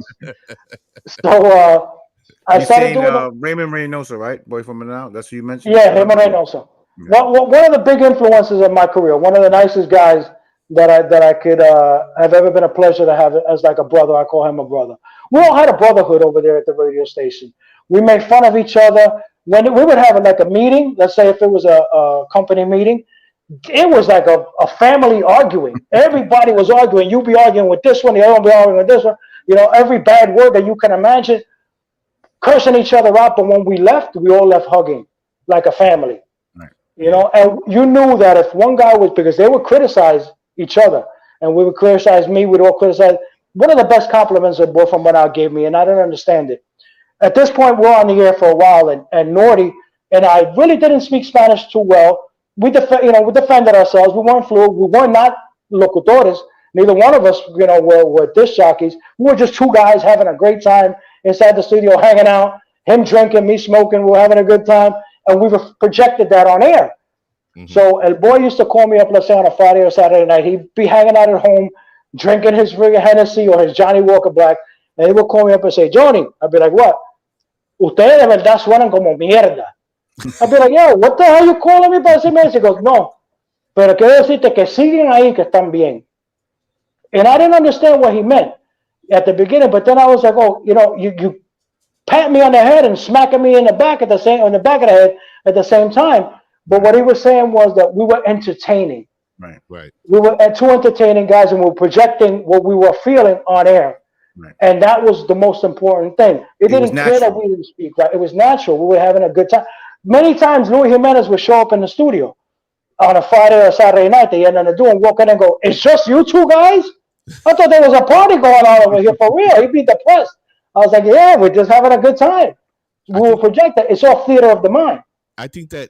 So I started doing Raymond Reynoso, right? Boy from Manal. That's who you mentioned? Yeah, Raymond Reynoso. Yeah. One of the big influences of my career, one of the nicest guys that I could have ever been a pleasure to have as like a brother. I call him a brother. We all had a brotherhood over there at the radio station. We made fun of each other. When we would have a meeting, let's say if it was a company meeting, it was like a family arguing. Everybody was arguing. You'd be arguing with this one, the other one be arguing with this one. Every bad word that you can imagine, cursing each other out. But when we left, we all left hugging like a family. Right. And you knew that if one guy was, because they would criticize each other, and we would criticize me, we'd all criticize. One of the best compliments that Boy from Manal gave me, and I didn't understand it. At this point, we're on the air for a while, and Norty and I really didn't speak Spanish too well. We defended ourselves. We weren't fluent. We were not locutores. Neither one of us, were disc jockeys. We were just two guys having a great time inside the studio, hanging out. Him drinking, me smoking. We were having a good time, and we projected that on air. Mm-hmm. So El Boy used to call me up, let's say on a Friday or Saturday night. He'd be hanging out at home, drinking his friggin' Hennessy or his Johnny Walker Black, and he would call me up and say, Johnny, I'd be like, what? Ustedes de verdad suenan como mierda. I'd be like, yo, what the hell are you calling me para decirme eso? He goes, no, pero quiero decirte que siguen ahí, que están bien. And I didn't understand what he meant at the beginning, but then I was like, oh, you pat me on the head and smacking me on the back of the head at the same time. But what he was saying was that we were entertaining. Right. We were two entertaining guys, and we were projecting what we were feeling on air. Right. And that was the most important thing. It didn't care that we didn't speak. Right? It was natural. We were having a good time. Many times, Luis Jimenez would show up in the studio on a Friday or Saturday night. They had nothing to do and walk in and go, it's just you two guys? I thought there was a party going on over here for real. He'd be depressed. I was like, yeah, we're just having a good time. We will project that. It's all theater of the mind. I think that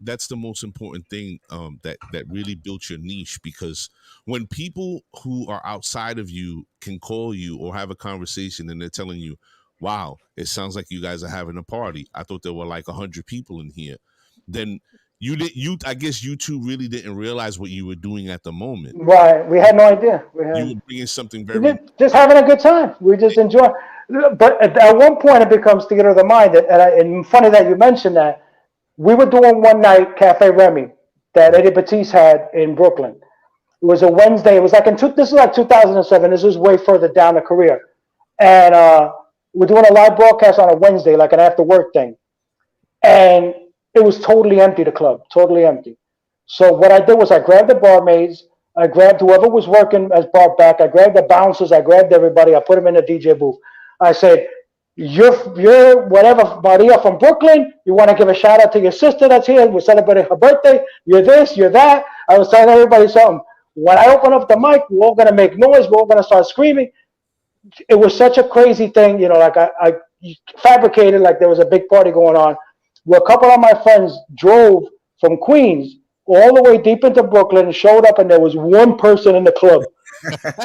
that's the most important thing that really built your niche, because when people who are outside of you can call you or have a conversation and they're telling you, wow, it sounds like you guys are having a party. I thought there were like 100 people in here. Then I guess you two really didn't realize what you were doing at the moment. Right. We had no idea. You were bringing something very... Just having a good time. We just enjoy. But at one point it becomes theater of the mind. And funny that you mentioned that. We were doing one night Cafe Remy that Eddie Batiste had in Brooklyn. It was a Wednesday. It was like this is like 2007. This was way further down the career. And we're doing a live broadcast on a Wednesday, like an after work thing. And it was totally empty, the club, totally empty. So what I did was I grabbed the barmaids. I grabbed whoever was working as brought back. I grabbed the bouncers. I grabbed everybody. I put them in the DJ booth. I said, you're whatever, Maria from Brooklyn. You want to give a shout out to your sister that's here. We're celebrating her birthday. You're this, you're that. I was telling everybody something. When I open up the mic, we're all going to make noise. We're all going to start screaming. It was such a crazy thing. You know, like I fabricated like there was a big party going on. Where a couple of my friends drove from Queens all the way deep into Brooklyn and showed up, and there was one person in the club.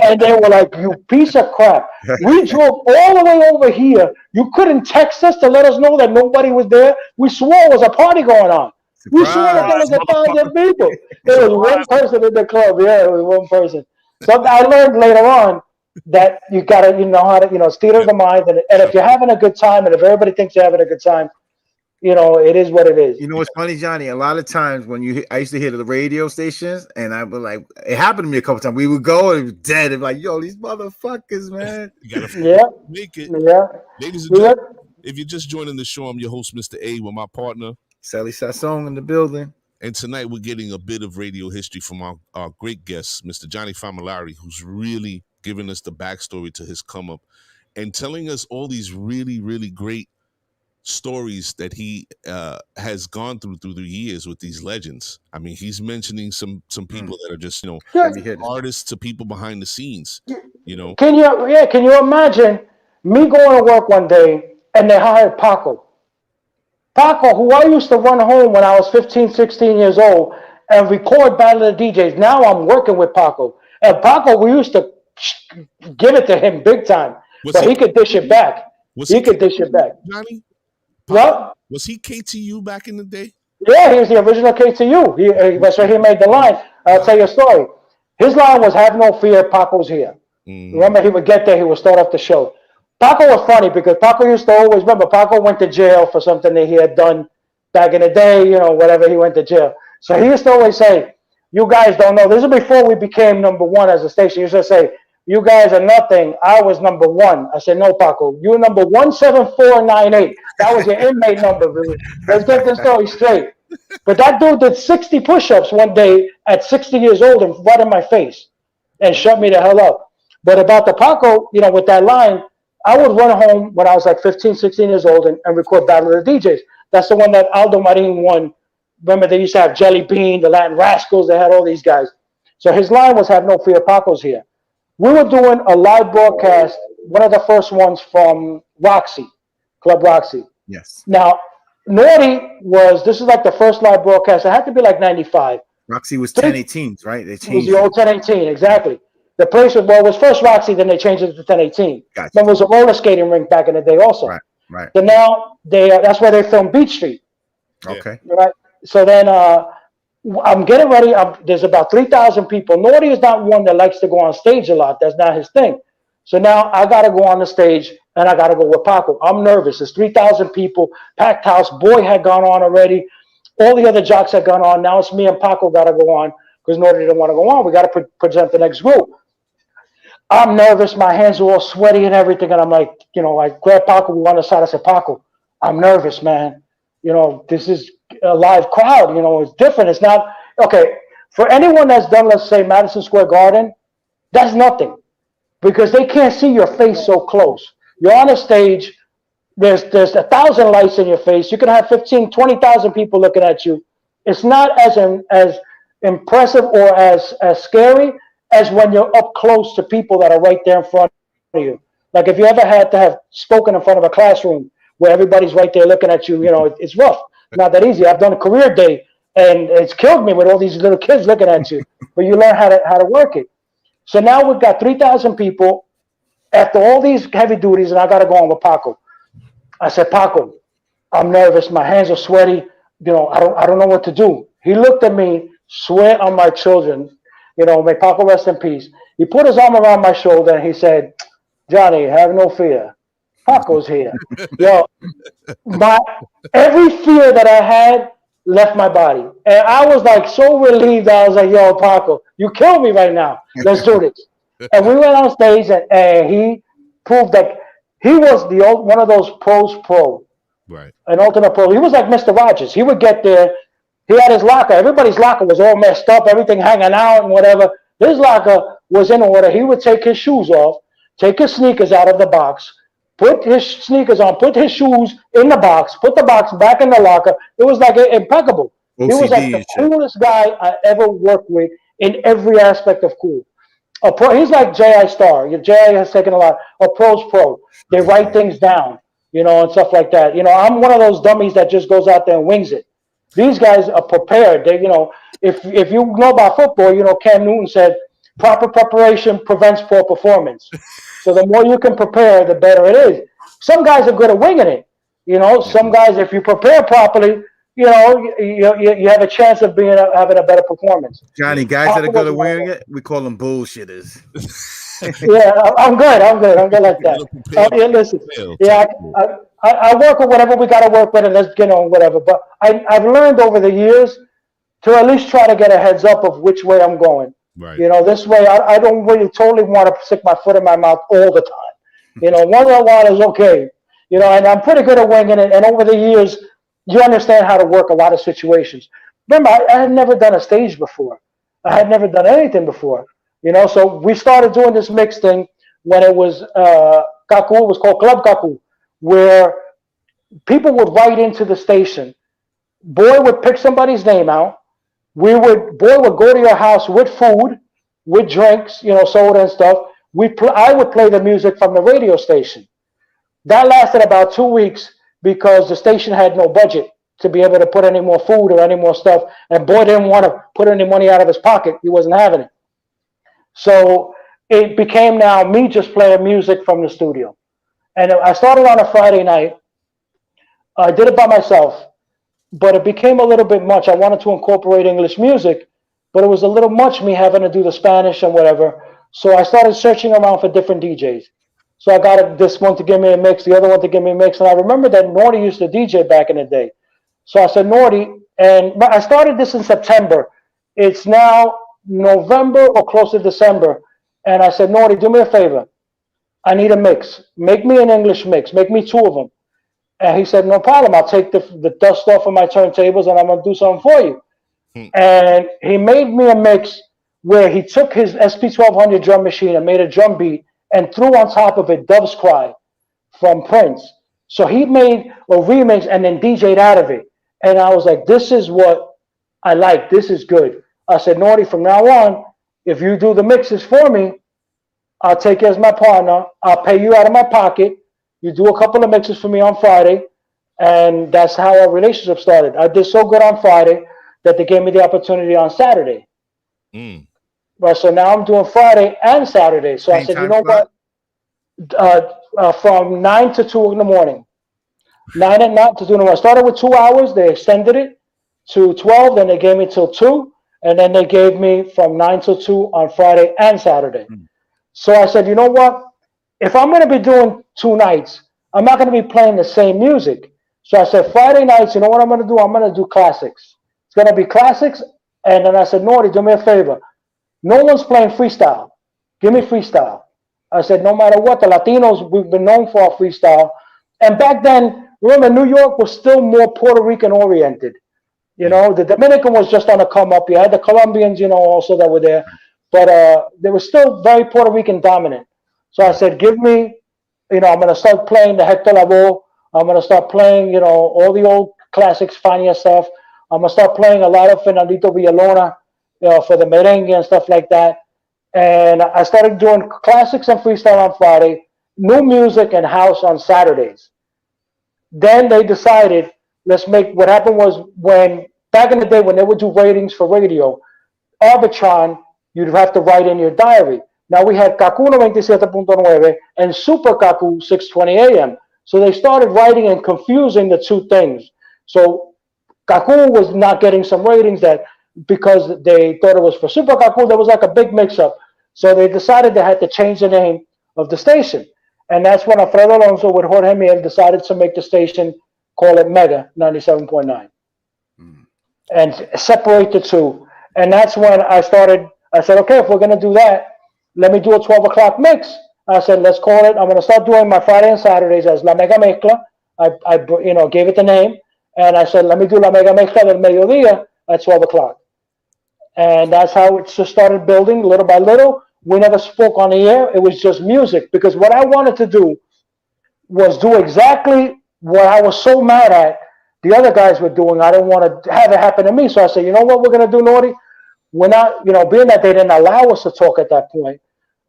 And they were like, you piece of crap. We drove all the way over here. You couldn't text us to let us know that nobody was there. We swore it was a party going on. Surprise. We swore that there was 1,000 people. There was one person in the club. Yeah, it was one person. So I learned later on that you know how to, it's theater of the mind. And if you're having a good time, and if everybody thinks you're having a good time, it is what it is. You know what's funny, Johnny? A lot of times when I used to hear the radio stations, and I would like, it happened to me a couple times. We would go and it was dead, and like, yo, these motherfuckers, man. You gotta make it. Yeah. Ladies and gentlemen, if you're just joining the show, I'm your host, Mr. A, with my partner, Sally Sassong, in the building. And tonight we're getting a bit of radio history from our great guest, Mr. Johnny Famolari, who's really giving us the backstory to his come up and telling us all these really, really great stories that he has gone through the years with these legends. I mean, he's mentioning some people that are just artists to people behind the scenes. Can you imagine me going to work one day and they hired Paco, who I used to run home when I was 15, 16 years old and record Battle of the DJs. Now I'm working with Paco, and Paco, we used to give it to him big time, he could dish it back. He could dish it back. Johnny? What? Was he KTU back in the day? Yeah, he was the original KTU. That's where he made the line. I'll tell you a story. His line was, have no fear, Paco's here. Remember, he would get there, he would start off the show. Paco was funny because Paco used to always, Paco went to jail for something that he had done back in the day, whatever, he went to jail. So he used to always say, you guys don't know. This is before we became number one as a station. He used to say, you guys are nothing. I was number one. I said, no, Paco. You're number 17498. That was your inmate number. Let's get this story straight. But that dude did 60 push-ups one day at 60 years old and right in my face and shut me the hell up. But about the Paco, with that line, I would run home when I was like 15, 16 years old and record Battle of the DJs. That's the one that Aldo Marin won. Remember, they used to have Jelly Bean, the Latin Rascals. They had all these guys. So his line was, have no fear, Paco's here. We were doing a live broadcast, one of the first ones from Roxy, Club Roxy. Yes. Now, this is like the first live broadcast. It had to be like 95. Roxy was 1018s, right? They changed it. Was the old 1018, exactly. The place it was first Roxy, then they changed it to 1018. Gotcha. Then it was a roller skating rink back in the day also. Right. So now that's where they filmed Beach Street. Okay. Right. So then I'm getting ready. There's about 3,000 people. Naughty is not one that likes to go on stage a lot. That's not his thing. So now I got to go on the stage and I got to go with Paco. I'm nervous. There's 3,000 people, packed house. Boy had gone on already. All the other jocks had gone on. Now it's me and Paco got to go on because Naughty didn't want to go on. We got to present the next group. I'm nervous. My hands are all sweaty and everything. And I'm like, I grab Paco on the side. I said, Paco, I'm nervous, man. This is a live crowd. It's different. It's not okay for anyone that's done, let's say, Madison Square Garden. That's nothing because they can't see your face so close. You're on a stage. There's 1,000 lights in your face. You can have 15, 20,000 people looking at you. It's not as impressive or as scary as when you're up close to people that are right there in front of you. Like if you ever had to have spoken in front of a classroom where everybody's right there looking at you, it's rough. Not that easy. I've done a career day, and it's killed me with all these little kids looking at you. But you learn how to work it. So now we've got 3,000 people after all these heavy duties, and I got to go on with Paco. I said, Paco, I'm nervous. My hands are sweaty. I don't know what to do. He looked at me, swear on my children. May Paco rest in peace. He put his arm around my shoulder and he said, Johnny, have no fear. Paco's here. Every fear that I had left my body. And I was like so relieved. I was like, yo, Paco, you killed me right now. Let's do this. And we went on stage and he proved that he was one of those pro. Right. An ultimate pro. He was like Mr. Rogers. He would get there. He had his locker. Everybody's locker was all messed up, everything hanging out and whatever. His locker was in order. He would take his shoes off, take his sneakers out of the box, put his sneakers on, put his shoes in the box, put the box back in the locker. It was like impeccable. OCD, he was like the coolest guy I ever worked with in every aspect of cool. He's like J.I. Star. J.I. has taken a lot. A pro's pro. They write things down, and stuff like that. I'm one of those dummies that just goes out there and wings it. These guys are prepared. They, if you know about football, Cam Newton said, proper preparation prevents poor performance. So the more you can prepare, the better it is. Some guys are good at winging it. Some guys, if you prepare properly, you have a chance of having a better performance. Johnny, guys that are good at winging it, we call them bullshitters. Yeah, I'm good. I'm good like that. Listen, I work with whatever we got to work with, and let's get on whatever. But I've learned over the years to at least try to get a heads up of which way I'm going. Right. This way I don't really totally want to stick my foot in my mouth all the time. Once in a while is okay. And I'm pretty good at winging it. And over the years, you understand how to work a lot of situations. Remember, I had never done a stage before. I had never done anything before. So we started doing this mix thing when it was Kaku. It was called Club Kaku, where people would write into the station. Boy would pick somebody's name out. Boy would go to your house with food, with drinks, soda and stuff. I would play the music from the radio station. That lasted about 2 weeks because the station had no budget to be able to put any more food or any more stuff. And Boy didn't want to put any money out of his pocket. He wasn't having it. So it became now me just playing music from the studio. And I started on a Friday night. I did it by myself, but it became a little bit much. I wanted to incorporate English music, but it was a little much me having to do the Spanish and whatever. So I started searching around for different DJs. So I got this one to give me a mix, the other one to give me a mix. And I remember that Naughty used to DJ back in the day. So I said, Naughty, and I started this in September. It's now November or close to December. And I said, Naughty, do me a favor. I need a mix. Make me an English mix. Make me 2 of them. And he said, no problem. I'll take the dust off of my turntables and I'm going to do something for you. And he made me a mix where he took his SP1200 drum machine and made a drum beat and threw on top of it Dove's Cry from Prince. So he made a remix and then DJ'd out of it. And I was like, this is what I like. This is good. I said, Naughty, from now on, if you do the mixes for me, I'll take you as my partner. I'll pay you out of my pocket. You do a couple of mixes for me on Friday. And that's how our relationship started. I did so good on Friday that they gave me the opportunity on Saturday. Right, so now I'm doing Friday and Saturday. So I said, you know what? From 9 to 2 in the morning. 9 at night to 2 in the morning. I started with 2 hours. They extended it to 12. Then they gave me till 2. And then they gave me from 9 till 2 on Friday and Saturday. So I said, you know what? If I'm going to be doing 2 nights, I'm not going to be playing the same music. So I said, Friday nights, you know what I'm going to do? I'm going to do classics. It's going to be classics. And then I said, Naughty, do me a favor. No one's playing freestyle. Give me freestyle. I said, no matter what, the Latinos, we've been known for our freestyle. And back then, remember, New York was still more Puerto Rican oriented. The Dominican was just on a come up. You had the Colombians, also that were there. But they were still very Puerto Rican dominant. So I said, give me, I'm going to start playing the Hector Lavoe. I'm going to start playing, all the old classics, Fania stuff. I'm going to start playing a lot of Fernandito Villalona, for the merengue and stuff like that. And I started doing classics and freestyle on Friday. new music and house on Saturdays. Then they decided, what happened was when, back in the day when they would do ratings for radio, Arbitron, you'd have to write in your diary. Now we had Kaku 97.9 and Super Kaku 620 AM. So they started writing and confusing the two things. So Kaku was not getting some ratings that because they thought it was for Super Kaku, there was like a big mix-up. So they decided they had to change the name of the station. And that's when Alfredo Alonso with Jorge Mier decided to make the station, call it Mega 97.9. And separate the two. And that's when I said, okay, if we're going to do that, let me do a 12 o'clock mix. I said, let's call it. I'm going to start doing my Friday and Saturdays as La Mega Mezcla. I gave it the name. And I said, let me do La Mega Mezcla del Mediodía at 12 o'clock. And that's how it just started building little by little. We never spoke on the air. It was just music. Because what I wanted to do was do exactly what I was so mad at the other guys were doing. I didn't want to have it happen to me. So I said, you know what we're going to do, Naughty? We're not, being that they didn't allow us to talk at that point,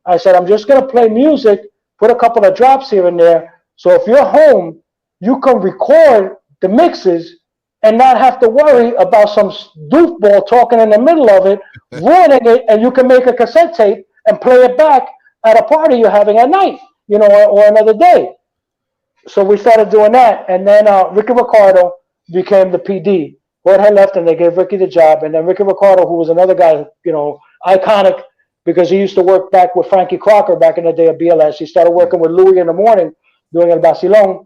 I said, I'm just going to play music, put a couple of drops here and there. So if you're home, you can record the mixes and not have to worry about some doofball talking in the middle of it, ruining it, and you can make a cassette tape and play it back at a party you're having at night, or another day. So we started doing that. And then Ricky Ricardo became the PD. Jorge left and they gave Ricky the job. And then Ricky Ricardo, who was another guy, iconic because he used to work back with Frankie Crocker back in the day of BLS. He started working with Louis in the morning doing El Vacilón.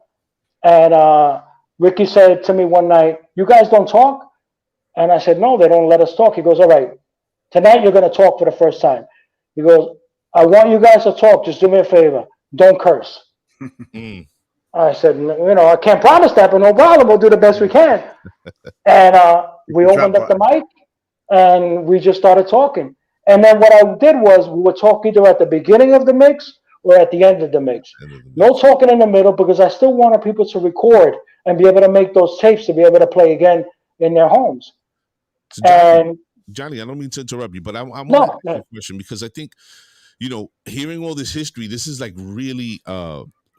And Ricky said to me one night, you guys don't talk? And I said, no, they don't let us talk. He goes, all right, tonight you're going to talk for the first time. He goes, I want you guys to talk. Just do me a favor. Don't curse. I said, I can't promise that, but no problem. We'll do the best we can. And we opened up the mic and we just started talking. And then what I did was we would talk either at the beginning of the mix or at the end of the mix. No talking in the middle because I still wanted people to record and be able to make those tapes to be able to play again in their homes. So Johnny, I don't mean to interrupt you, but I want to ask a question because I think, hearing all this history, this is like really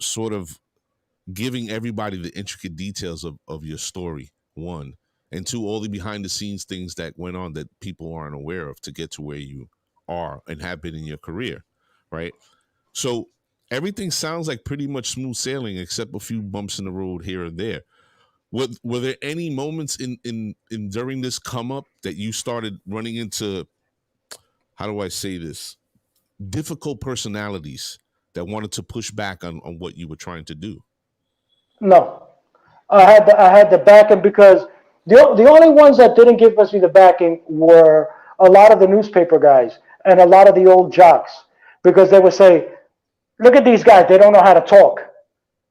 sort of giving everybody the intricate details of your story, one, and two, all the behind the scenes things that went on that people aren't aware of to get to where you are and have been in your career, right? So everything sounds like pretty much smooth sailing except a few bumps in the road here and there. Were there any moments in during this come up that you started running into, how do I say this, difficult personalities that wanted to push back on what you were trying to do? No, I had the backing because the only ones that didn't give us the backing were a lot of the newspaper guys and a lot of the old jocks because they would say, look at these guys, they don't know how to talk.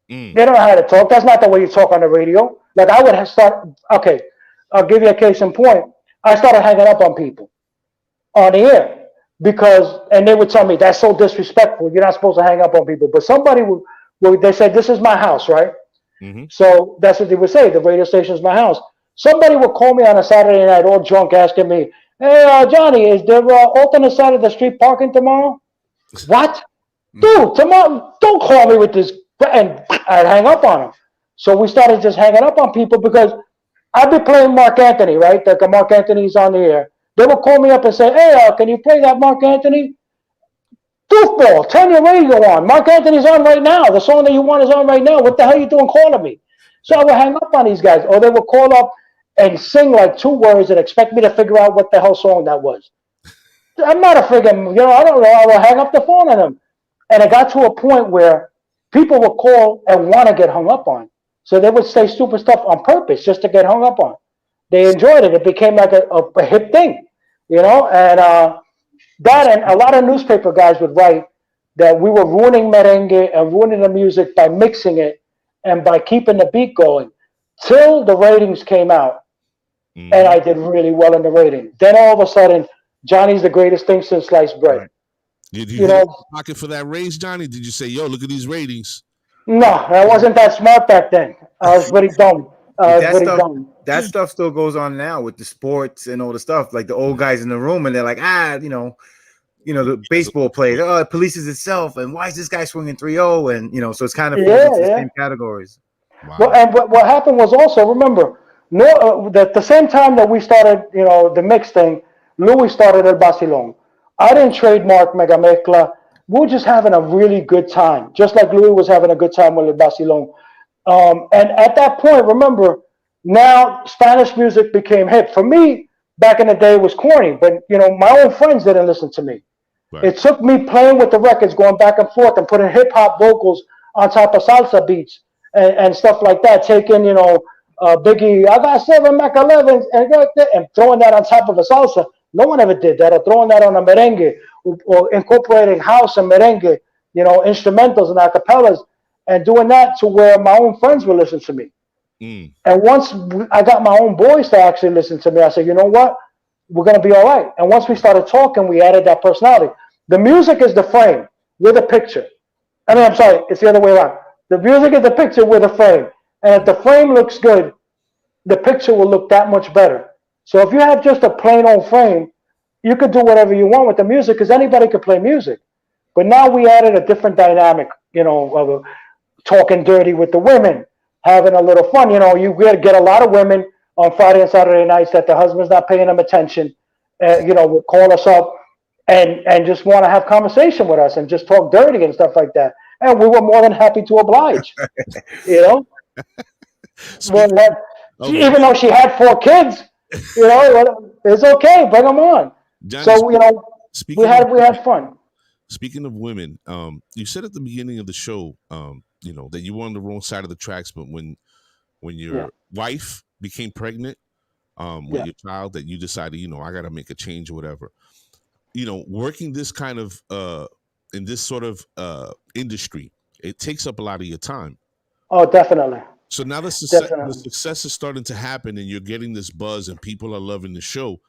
They don't know how to talk. That's not the way you talk on the radio. Like I would okay, I'll give you a case in point. I started hanging up on people on the air and they would tell me, that's so disrespectful. You're not supposed to hang up on people. But somebody they said, this is my house, right? Mm-hmm. So that's what they would say. The radio station is my house. Somebody would call me on a Saturday night all drunk asking me, hey, Johnny, is there alternate side of the street parking tomorrow? What? Dude, tomorrow, don't call me with this. And I'd hang up on him. So we started just hanging up on people because I'd be playing Mark Anthony, right? Like Mark Anthony's on the air. They would call me up and say, hey, can you play that Mark Anthony? Goofball, turn your radio on. Mark Anthony's on right now. The song that you want is on right now. What the hell are you doing calling me? So I would hang up on these guys. Or they would call up and sing like 2 words and expect me to figure out what the hell song that was. I'm not a friggin', I don't know. I would hang up the phone on them. And it got to a point where people would call and want to get hung up on. So they would say stupid stuff on purpose just to get hung up on. They enjoyed it. It became like a hip thing, and that and a lot of newspaper guys would write that we were ruining merengue and ruining the music by mixing it and by keeping the beat going till the ratings came out. And I did really well in the rating. Then all of a sudden, Johnny's the greatest thing since sliced bread. Right. Did you hit the pocket for that raise, Johnny? Did you say, yo, look at these ratings? No, I wasn't that smart back then. I was pretty dumb. That stuff still goes on now with the sports and all the stuff. Like the old guys in the room, and they're like, the baseball players. Oh, it polices itself, and why is this guy swinging 3-0? And so it's kind of falls into the same categories. Wow. Well, and what happened was also, remember, at the same time that we started, the mix thing, Louis started El Basilón. I didn't trademark Mega Mezcla. We were just having a really good time, just like Louis was having a good time with El Basilón. And at that point, remember, now Spanish music became hip. For me, back in the day, it was corny, but my own friends didn't listen to me. Right. It took me playing with the records, going back and forth, and putting hip hop vocals on top of salsa beats and stuff like that. Taking Biggie, I got 7 Mac 11s, and throwing that on top of a salsa. No one ever did that. Or throwing that on a merengue, or incorporating house and merengue, instrumentals and acapellas, and doing that to where my own friends would listen to me. And once I got my own boys to actually listen to me, I said, you know what? We're going to be all right. And once we started talking, we added that personality. The music is the frame. We're the picture. I'm sorry. It's the other way around. The music is the picture. We're the frame. And if the frame looks good, the picture will look that much better. So if you have just a plain old frame, you could do whatever you want with the music because anybody could play music. But now we added a different dynamic, of talking dirty with the women, having a little fun. You get a lot of women on Friday and Saturday nights that the husband's not paying them attention, would call us up and just want to have conversation with us and just talk dirty and stuff like that. And we were more than happy to oblige, Even though she had 4 kids, it's okay, bring them on. Johnny, so, we had fun. Speaking of women, you said at the beginning of the show, that you were on the wrong side of the tracks, but when your wife became pregnant with your child, that you decided, I got to make a change or whatever. Working this kind of in this sort of industry, it takes up a lot of your time. Oh, definitely. So now the success is starting to happen, and you're getting this buzz, and people are loving the show.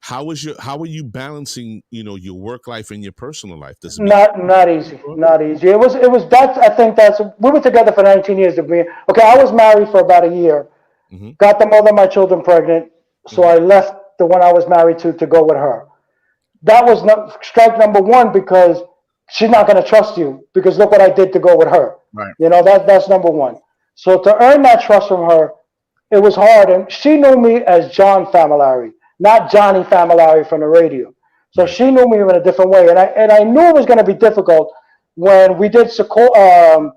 How are you balancing, your work life and your personal life? Not easy. Not easy. It was we were together for 19 years. Okay, I was married for about a year. Mm-hmm. Got the mother of my children pregnant, so I left the one I was married to go with her. That was strike number 1 because she's not going to trust you because look what I did to go with her. Right. That's number 1. So to earn that trust from her, it was hard, and she knew me as John Famolari, not Johnny Famolari from the radio. So she knew me in a different way. And I knew it was going to be difficult when we did the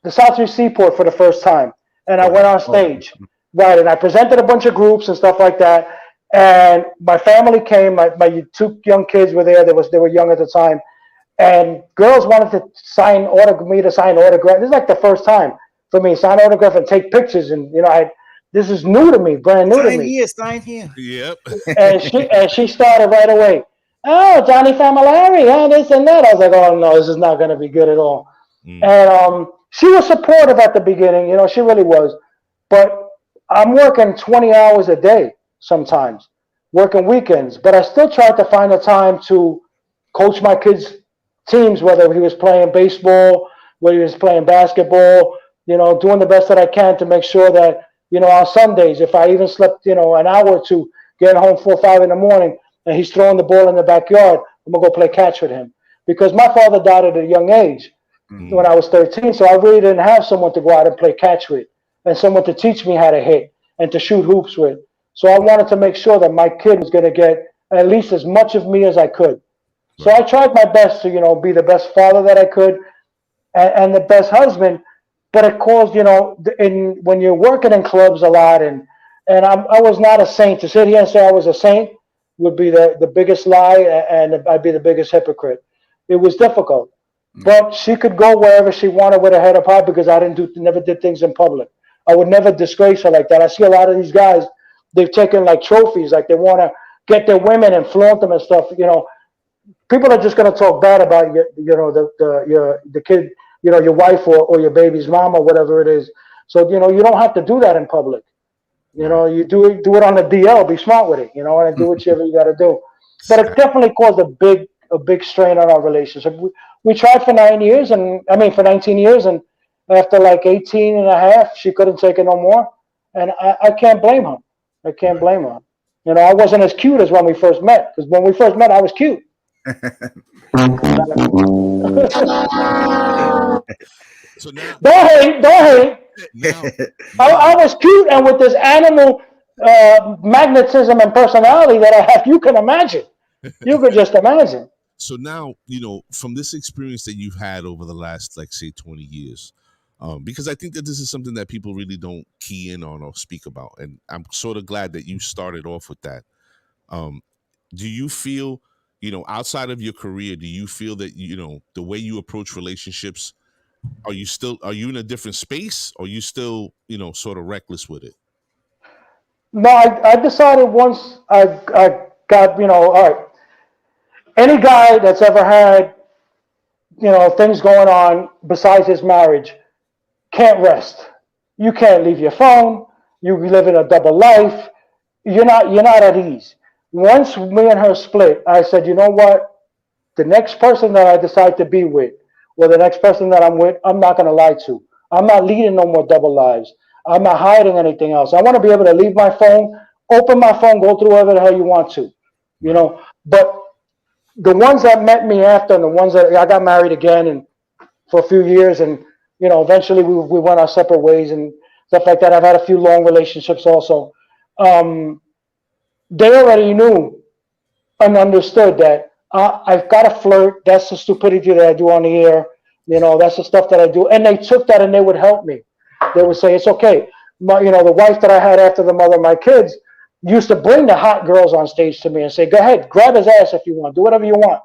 South Street Seaport for the first time. And I went on stage. Right. And I presented a bunch of groups and stuff like that. And my family came. My 2 young kids were there. They were young at the time. And girls wanted to sign autograph. This is like the first time for me, sign autograph and take pictures. And, this is new to me, brand new to me. Sign here. Yep. and she started right away. Oh, Johnny Famillari, this and that. I was like, oh no, this is not going to be good at all. And she was supportive at the beginning, she really was. But I'm working 20 hours a day sometimes, working weekends. But I still tried to find the time to coach my kids' teams, whether he was playing baseball, whether he was playing basketball. Doing the best that I can to make sure that. On Sundays, if I even slept, an hour or 2, getting home 4 or 5 in the morning, and he's throwing the ball in the backyard, I'm going to go play catch with him. Because my father died at a young age when I was 13, so I really didn't have someone to go out and play catch with and someone to teach me how to hit and to shoot hoops with. So I wanted to make sure that my kid was going to get at least as much of me as I could. So I tried my best to, be the best father that I could and the best husband. But it caused, when you're working in clubs a lot, and I was not a saint. To sit here and say I was a saint would be the biggest lie, and I'd be the biggest hypocrite. It was difficult. But she could go wherever she wanted with her head up high because I never did things in public. I would never disgrace her like that. I see a lot of these guys, they've taken like trophies, like they want to get their women and flaunt them and stuff. People are just going to talk bad about the kid. Your wife or your baby's mom or whatever it is. So, you don't have to do that in public. You do it on the DL, be smart with it, and do whatever you got to do. But it definitely caused a big strain on our relationship. We tried for 19 years, and after like 18 and a half, she couldn't take it no more. And I can't blame her. I wasn't as cute as when we first met, because when we first met, I was cute. So now, don't hate. Now, I was cute, and with this animal magnetism and personality that I have, you can imagine. You could just imagine. So now, from this experience that you've had over the last, like, say, 20 years, because I think that this is something that people really don't key in on or speak about. And I'm sort of glad that you started off with that. Do you feel, outside of your career, do you feel that, the way you approach relationships, are you in a different space, or are you still, sort of reckless with it? No, I decided once I got, all right, any guy that's ever had, things going on besides his marriage can't rest. You can't leave your phone. You live in a double life. You're not at ease. Once me and her split, I said, you know what? The next person that I decide to be with, or the next person that I'm with, I'm not going to lie to. I'm not leading no more double lives. I'm not hiding anything else. I want to be able to leave my phone, open my phone, go through whatever the hell you want to, But the ones that met me after, and the ones that I got married again, and for a few years, and eventually we went our separate ways and stuff like that. I've had a few long relationships also. They already knew and understood that I've got to flirt. That's the stupidity that I do on the air. That's the stuff that I do. And they took that and they would help me. They would say, it's okay. The wife that I had after the mother of my kids used to bring the hot girls on stage to me and say, go ahead, grab his ass if you want. Do whatever you want.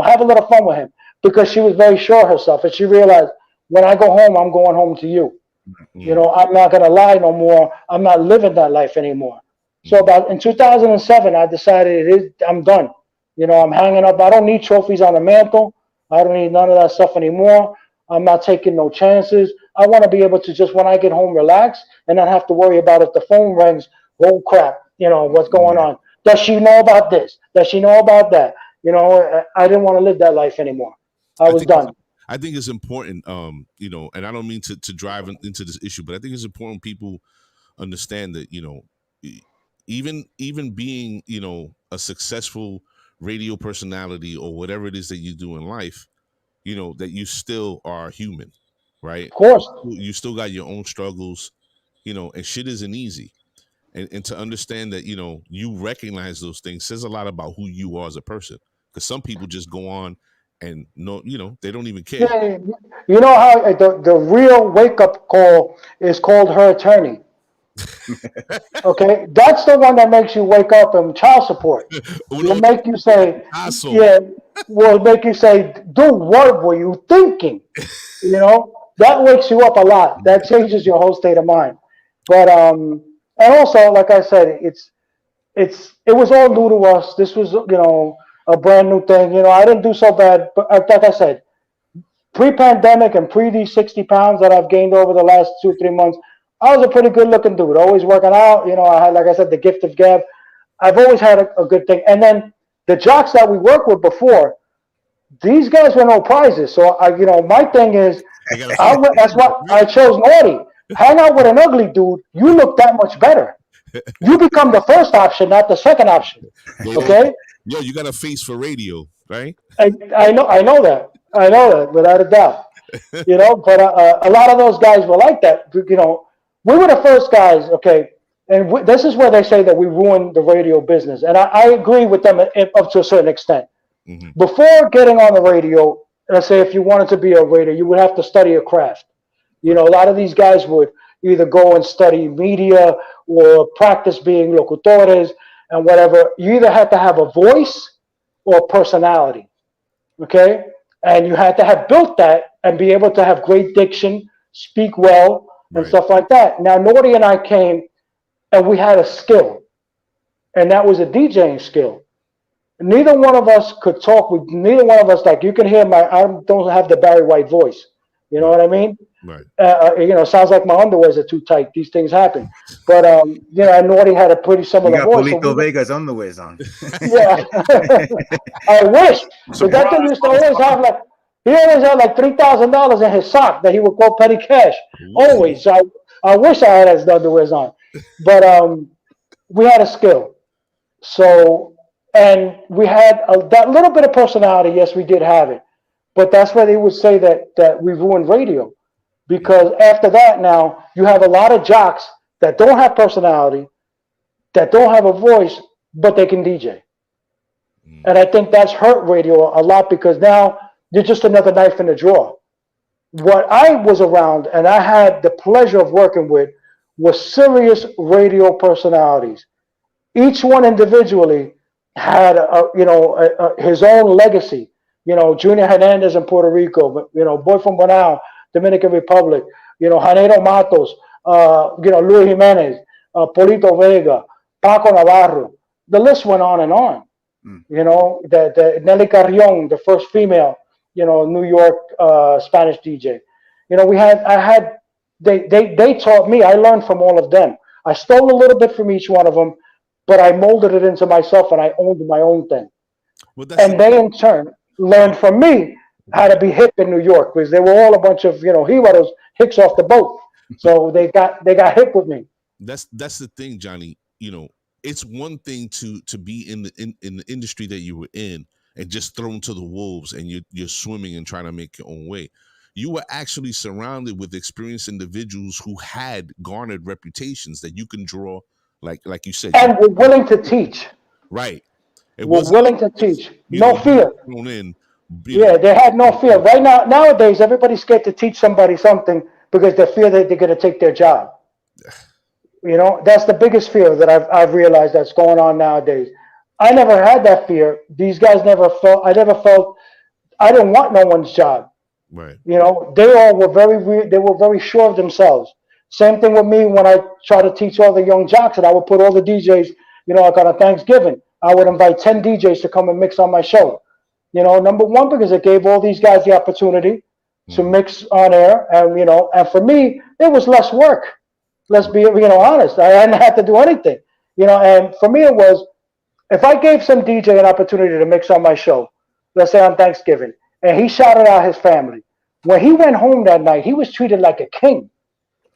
Have a little fun with him. Because she was very sure of herself. And she realized, when I go home, I'm going home to you. Mm-hmm. I'm not going to lie no more. I'm not living that life anymore. So about in 2007, I decided I'm done. I'm hanging up. I don't need trophies on the mantle. I don't need none of that stuff anymore. I'm not taking no chances. I want to be able to just, when I get home, relax and not have to worry about if the phone rings. Oh, crap. What's going on? Does she know about this? Does she know about that? I didn't want to live that life anymore. I was done. I think it's important, and I don't mean to drive into this issue, but I think it's important people understand that, even being, a successful radio personality or whatever it is that you do in life, that you still are human, right? Of course. You still got your own struggles, and shit isn't easy. And to understand that, you recognize those things says a lot about who you are as a person. Because some people just go on and they don't even care. Yeah, you know how the real wake up call is called her attorney. Okay, that's the one that makes you wake up and child support. Will make you say, will make you say, dude, what were you thinking? That wakes you up a lot. That changes your whole state of mind. But and also, like I said, it was all new to us. This was a brand new thing. I didn't do so bad, but like I said, pre-pandemic and pre these 60 pounds that I've gained over the last 2-3 months, I was a pretty good looking dude, always working out. I had, like I said, the gift of gab. I've always had a good thing. And then the jocks that we worked with before, these guys were no prizes. So my thing is, that's why I chose Naughty. Hang out with an ugly dude, you look that much better. You become the first option, not the second option. Okay? Yo, you got a face for radio, right? I know that without a doubt. But a lot of those guys were like that. We were the first guys, okay, and this is where they say that we ruined the radio business, and I agree with them up to a certain extent. Mm-hmm. Before getting on the radio, let's say if you wanted to be a radio, you would have to study a craft. A lot of these guys would either go and study media or practice being locutores and whatever. You either had to have a voice or personality, okay? And you had to have built that and be able to have great diction, speak well, and stuff like that. Now, Naughty and I came, and we had a skill, and that was a DJing skill. Neither one of us could talk. Neither one of us, like, you can hear I don't have the Barry White voice. You know what I mean? Right. Sounds like my underwears are too tight. These things happen. But, Naughty had a pretty similar voice. You got Polito Vega's underwears on. Yeah. I wish. But that thing used to always have he always had $3,000 in his sock that he would call petty cash. Always. So I wish I had his underwears on. But we had a skill. So And we had that little bit of personality. Yes, we did have it. But that's why they would say that we ruined radio. Because after that, now you have a lot of jocks that don't have personality, that don't have a voice, but they can DJ. And I think that's hurt radio a lot because now you're just another knife in the drawer. What I was around and I had the pleasure of working with was serious radio personalities. Each one individually had, his own legacy. Junior Hernandez in Puerto Rico, Boy from Bonao, Dominican Republic, Janeiro Matos, Luis Jimenez, Polito Vega, Paco Navarro. The list went on and on. The Nelly Carrion, the first female, New York Spanish DJ. They taught me. I learned from all of them. I stole a little bit from each one of them, but I molded it into myself and I owned my own thing. And they in turn learned from me how to be hip in New York because they were all a bunch of heroes, hicks off the boat. So they got hip with me. That's the thing, Johnny. It's one thing to be in the industry that you were in and just thrown to the wolves and you're swimming and trying to make your own way. You were actually surrounded with experienced individuals who had garnered reputations that you can draw, like you said, and were willing to teach. Right. We're willing to teach. No fear. They had no fear. Right now, nowadays, everybody's scared to teach somebody something because they fear that they're going to take their job. That's the biggest fear that I've realized that's going on nowadays. I never had that fear. These guys never felt. I didn't want no one's job. Right. They all were they were very sure of themselves. Same thing with me when I try to teach all the young jocks, and I would put all the DJs. Like on a Thanksgiving, I would invite 10 DJs to come and mix on my show. Number one, because it gave all these guys the opportunity to mix on air, and for me, it was less work. Let's be honest. I hadn't had to do anything. And for me, it was if I gave some DJ an opportunity to mix on my show, let's say on Thanksgiving, and he shouted out his family. When he went home that night, he was treated like a king.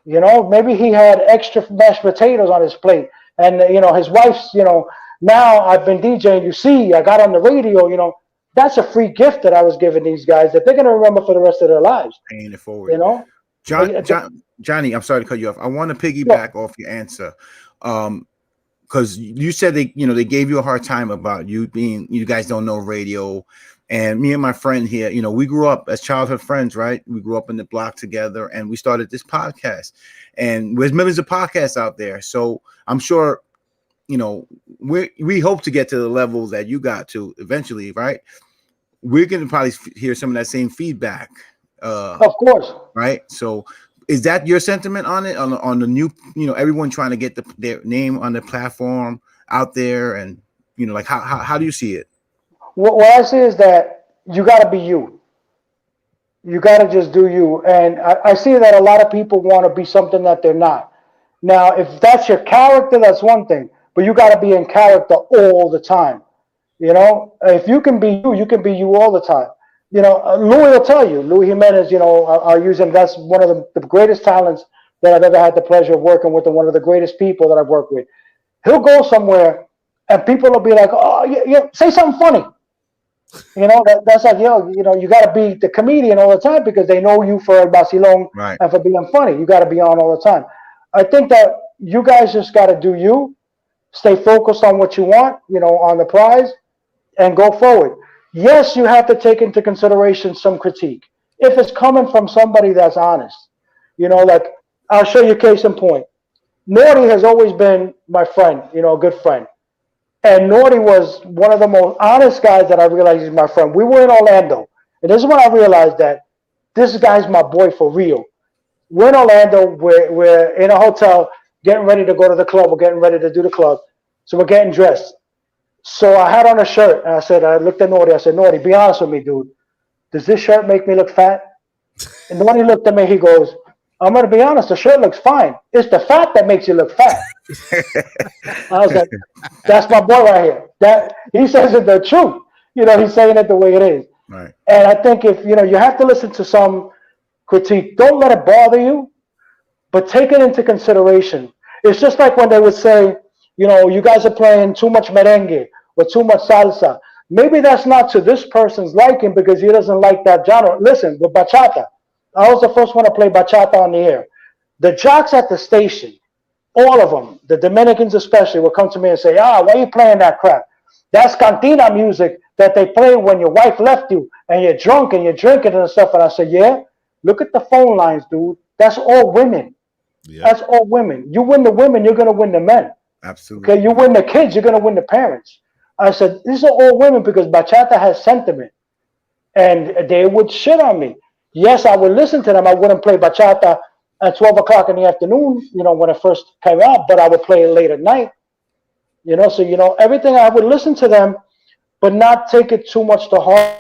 Maybe he had extra mashed potatoes on his plate, and his wife's. Now I've been DJing. You see, I got on the radio. That's a free gift that I was giving these guys that they're going to remember for the rest of their lives. Paying it forward. Johnny, I'm sorry to cut you off. I want to piggyback off your answer. Because you said they gave you a hard time about you guys don't know radio. And me and my friend here, we grew up as childhood friends, right? We grew up in the block together and we started this podcast. And there's millions of podcasts out there. So I'm sure, we hope to get to the level that you got to eventually, right? We're going to probably hear some of that same feedback. Of course. Right. So is that your sentiment on it, on the new, everyone trying to get their name on the platform out there? And, how do you see it? What I see is that you got to be you. You got to just do you. And I see that a lot of people want to be something that they're not. Now, if that's your character, that's one thing. But you got to be in character all the time. If you can be you can be you all the time. Louis will tell you, Louis Jimenez, I'll use him. That's one of the greatest talents that I've ever had the pleasure of working with and one of the greatest people that I've worked with. He'll go somewhere and people will be like, oh, yeah, say something funny. That's like, you got to be the comedian all the time because they know you for El Vacilón and for being funny. You got to be on all the time. I think that you guys just got to do you, stay focused on what you want, on the prize, and go forward. Yes, you have to take into consideration some critique. If it's coming from somebody that's honest, like I'll show you a case in point. Naughty has always been my friend, a good friend. And Naughty was one of the most honest guys that I realized is my friend. We were in Orlando. And this is when I realized that this guy's my boy for real. We're in Orlando. We're in a hotel getting ready to go to the club. We're getting ready to do the club. So we're getting dressed. So I had on a shirt, and I looked at Naughty. I said, Naughty, be honest with me, dude. Does this shirt make me look fat? And Naughty looked at me. He goes, I'm going to be honest. The shirt looks fine. It's the fat that makes you look fat. I was like, that's my boy right here. He says it the truth. He's saying it the way it is. Right. And I think if, you have to listen to some critique. Don't let it bother you, but take it into consideration. It's just like when they would say, you guys are playing too much merengue or too much salsa. Maybe that's not to this person's liking because he doesn't like that genre. Listen, the bachata. I was the first one to play bachata on the air. The jocks at the station, all of them, the Dominicans especially, will come to me and say, why are you playing that crap? That's cantina music that they play when your wife left you and you're drunk and you're drinking and stuff. And I said, yeah, look at the phone lines, dude. That's all women. Yeah. That's all women. You win the women, you're going to win the men. Absolutely. Okay, you win the kids, you're going to win the parents. I said, these are all women because bachata has sentiment. And they would shit on me. Yes, I would listen to them. I wouldn't play bachata at 12 o'clock in the afternoon, when it first came out, but I would play it late at night. So, everything, I would listen to them, but not take it too much to heart.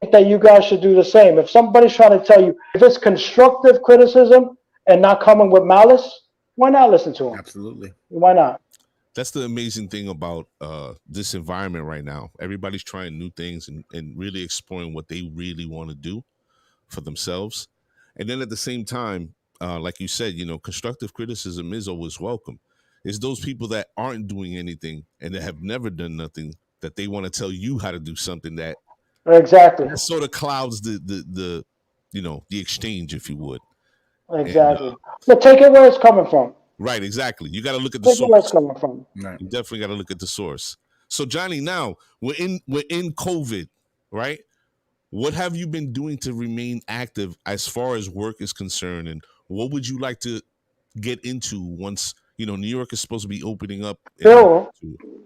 I think that you guys should do the same. If somebody's trying to tell you, if it's constructive criticism and not coming with malice, why not listen to them? Absolutely. Why not? That's the amazing thing about this environment right now. Everybody's trying new things and really exploring what they really want to do for themselves. And then at the same time, like you said, constructive criticism is always welcome. It's those people that aren't doing anything and that have never done nothing that they want to tell you how to do something that exactly sort of clouds the exchange, if you would. Exactly. But take it where it's coming from. Right, exactly. You got to look at the source. Where it's coming from. Right. You definitely got to look at the source. So, Johnny, now we're in COVID, right? What have you been doing to remain active as far as work is concerned, and what would you like to get into once New York is supposed to be opening up? Bill,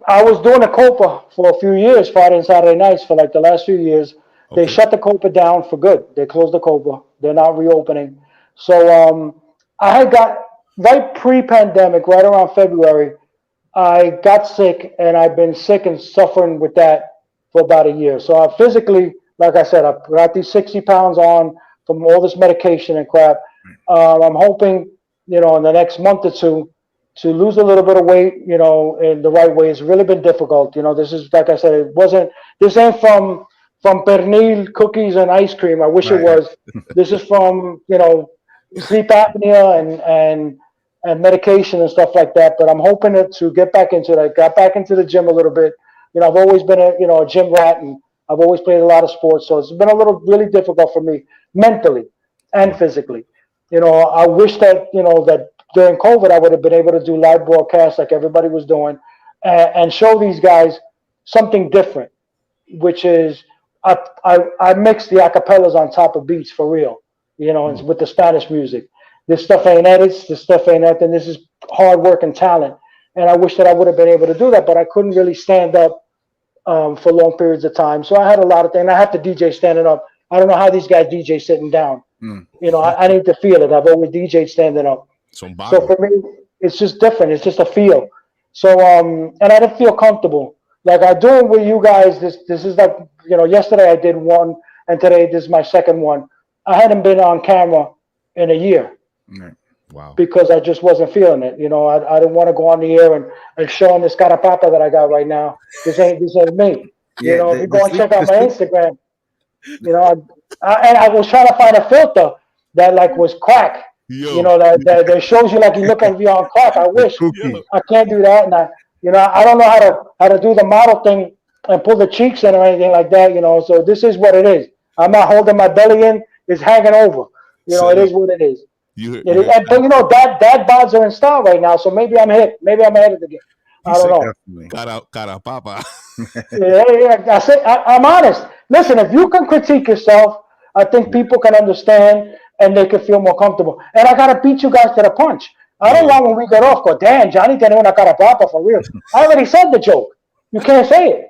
I was doing a Copa for a few years, Friday and Saturday nights for like the last few years. Okay. They shut the Copa down for good. They closed the Copa. They're not reopening. So I had got right pre-pandemic, right around February, I got sick, and I've been sick and suffering with that for about a year. So I physically, like I said, I got these 60 pounds on from all this medication and crap. I'm hoping, in the next month or two to lose a little bit of weight, in the right way. It's really been difficult. This is, like I said, this ain't from pernil, cookies, and ice cream. I wish it was. This is from, sleep apnea and medication and stuff like that. But I'm hoping to get back into it. I got back into the gym a little bit. I've always been a gym rat, and I've always played a lot of sports. So it's been really difficult for me mentally and physically. I wish that, that during COVID, I would have been able to do live broadcasts like everybody was doing and show these guys something different, which is I mix the acapellas on top of beats for real, with the Spanish music. This stuff ain't edits. This stuff ain't nothing. This is hard work and talent. And I wish that I would have been able to do that, but I couldn't really stand up for long periods of time. So I had a lot of things. I have to DJ standing up. I don't know how these guys DJ sitting down. I need to feel it. I've always DJed standing up. So for me, it's just different. It's just a feel. So and I didn't feel comfortable. Like I do it with you guys. This is like, yesterday I did one, and today this is my second one. I hadn't been on camera in a year. Wow. Because I just wasn't feeling it. I didn't want to go on the air and show them this carapata that I got right now. This ain't me. If you go and check out my Instagram, I was trying to find a filter that was crack. That shows you like you look at you on crack. I wish I can't do that, and I don't know how to do the model thing and pull the cheeks in or anything like that. So this is what it is. I'm not holding my belly in; it's hanging over. It is what it is. But dad bods are in style right now, so maybe I'm hip. Maybe I'm ahead of the game. I don't know. Cara papa. I'm honest. Listen, if you can critique yourself, I think people can understand and they can feel more comfortable. And I gotta beat you guys to the punch. I don't want when we get off go, damn, Johnny tenía una cara papa for real. I already said the joke. You can't say it.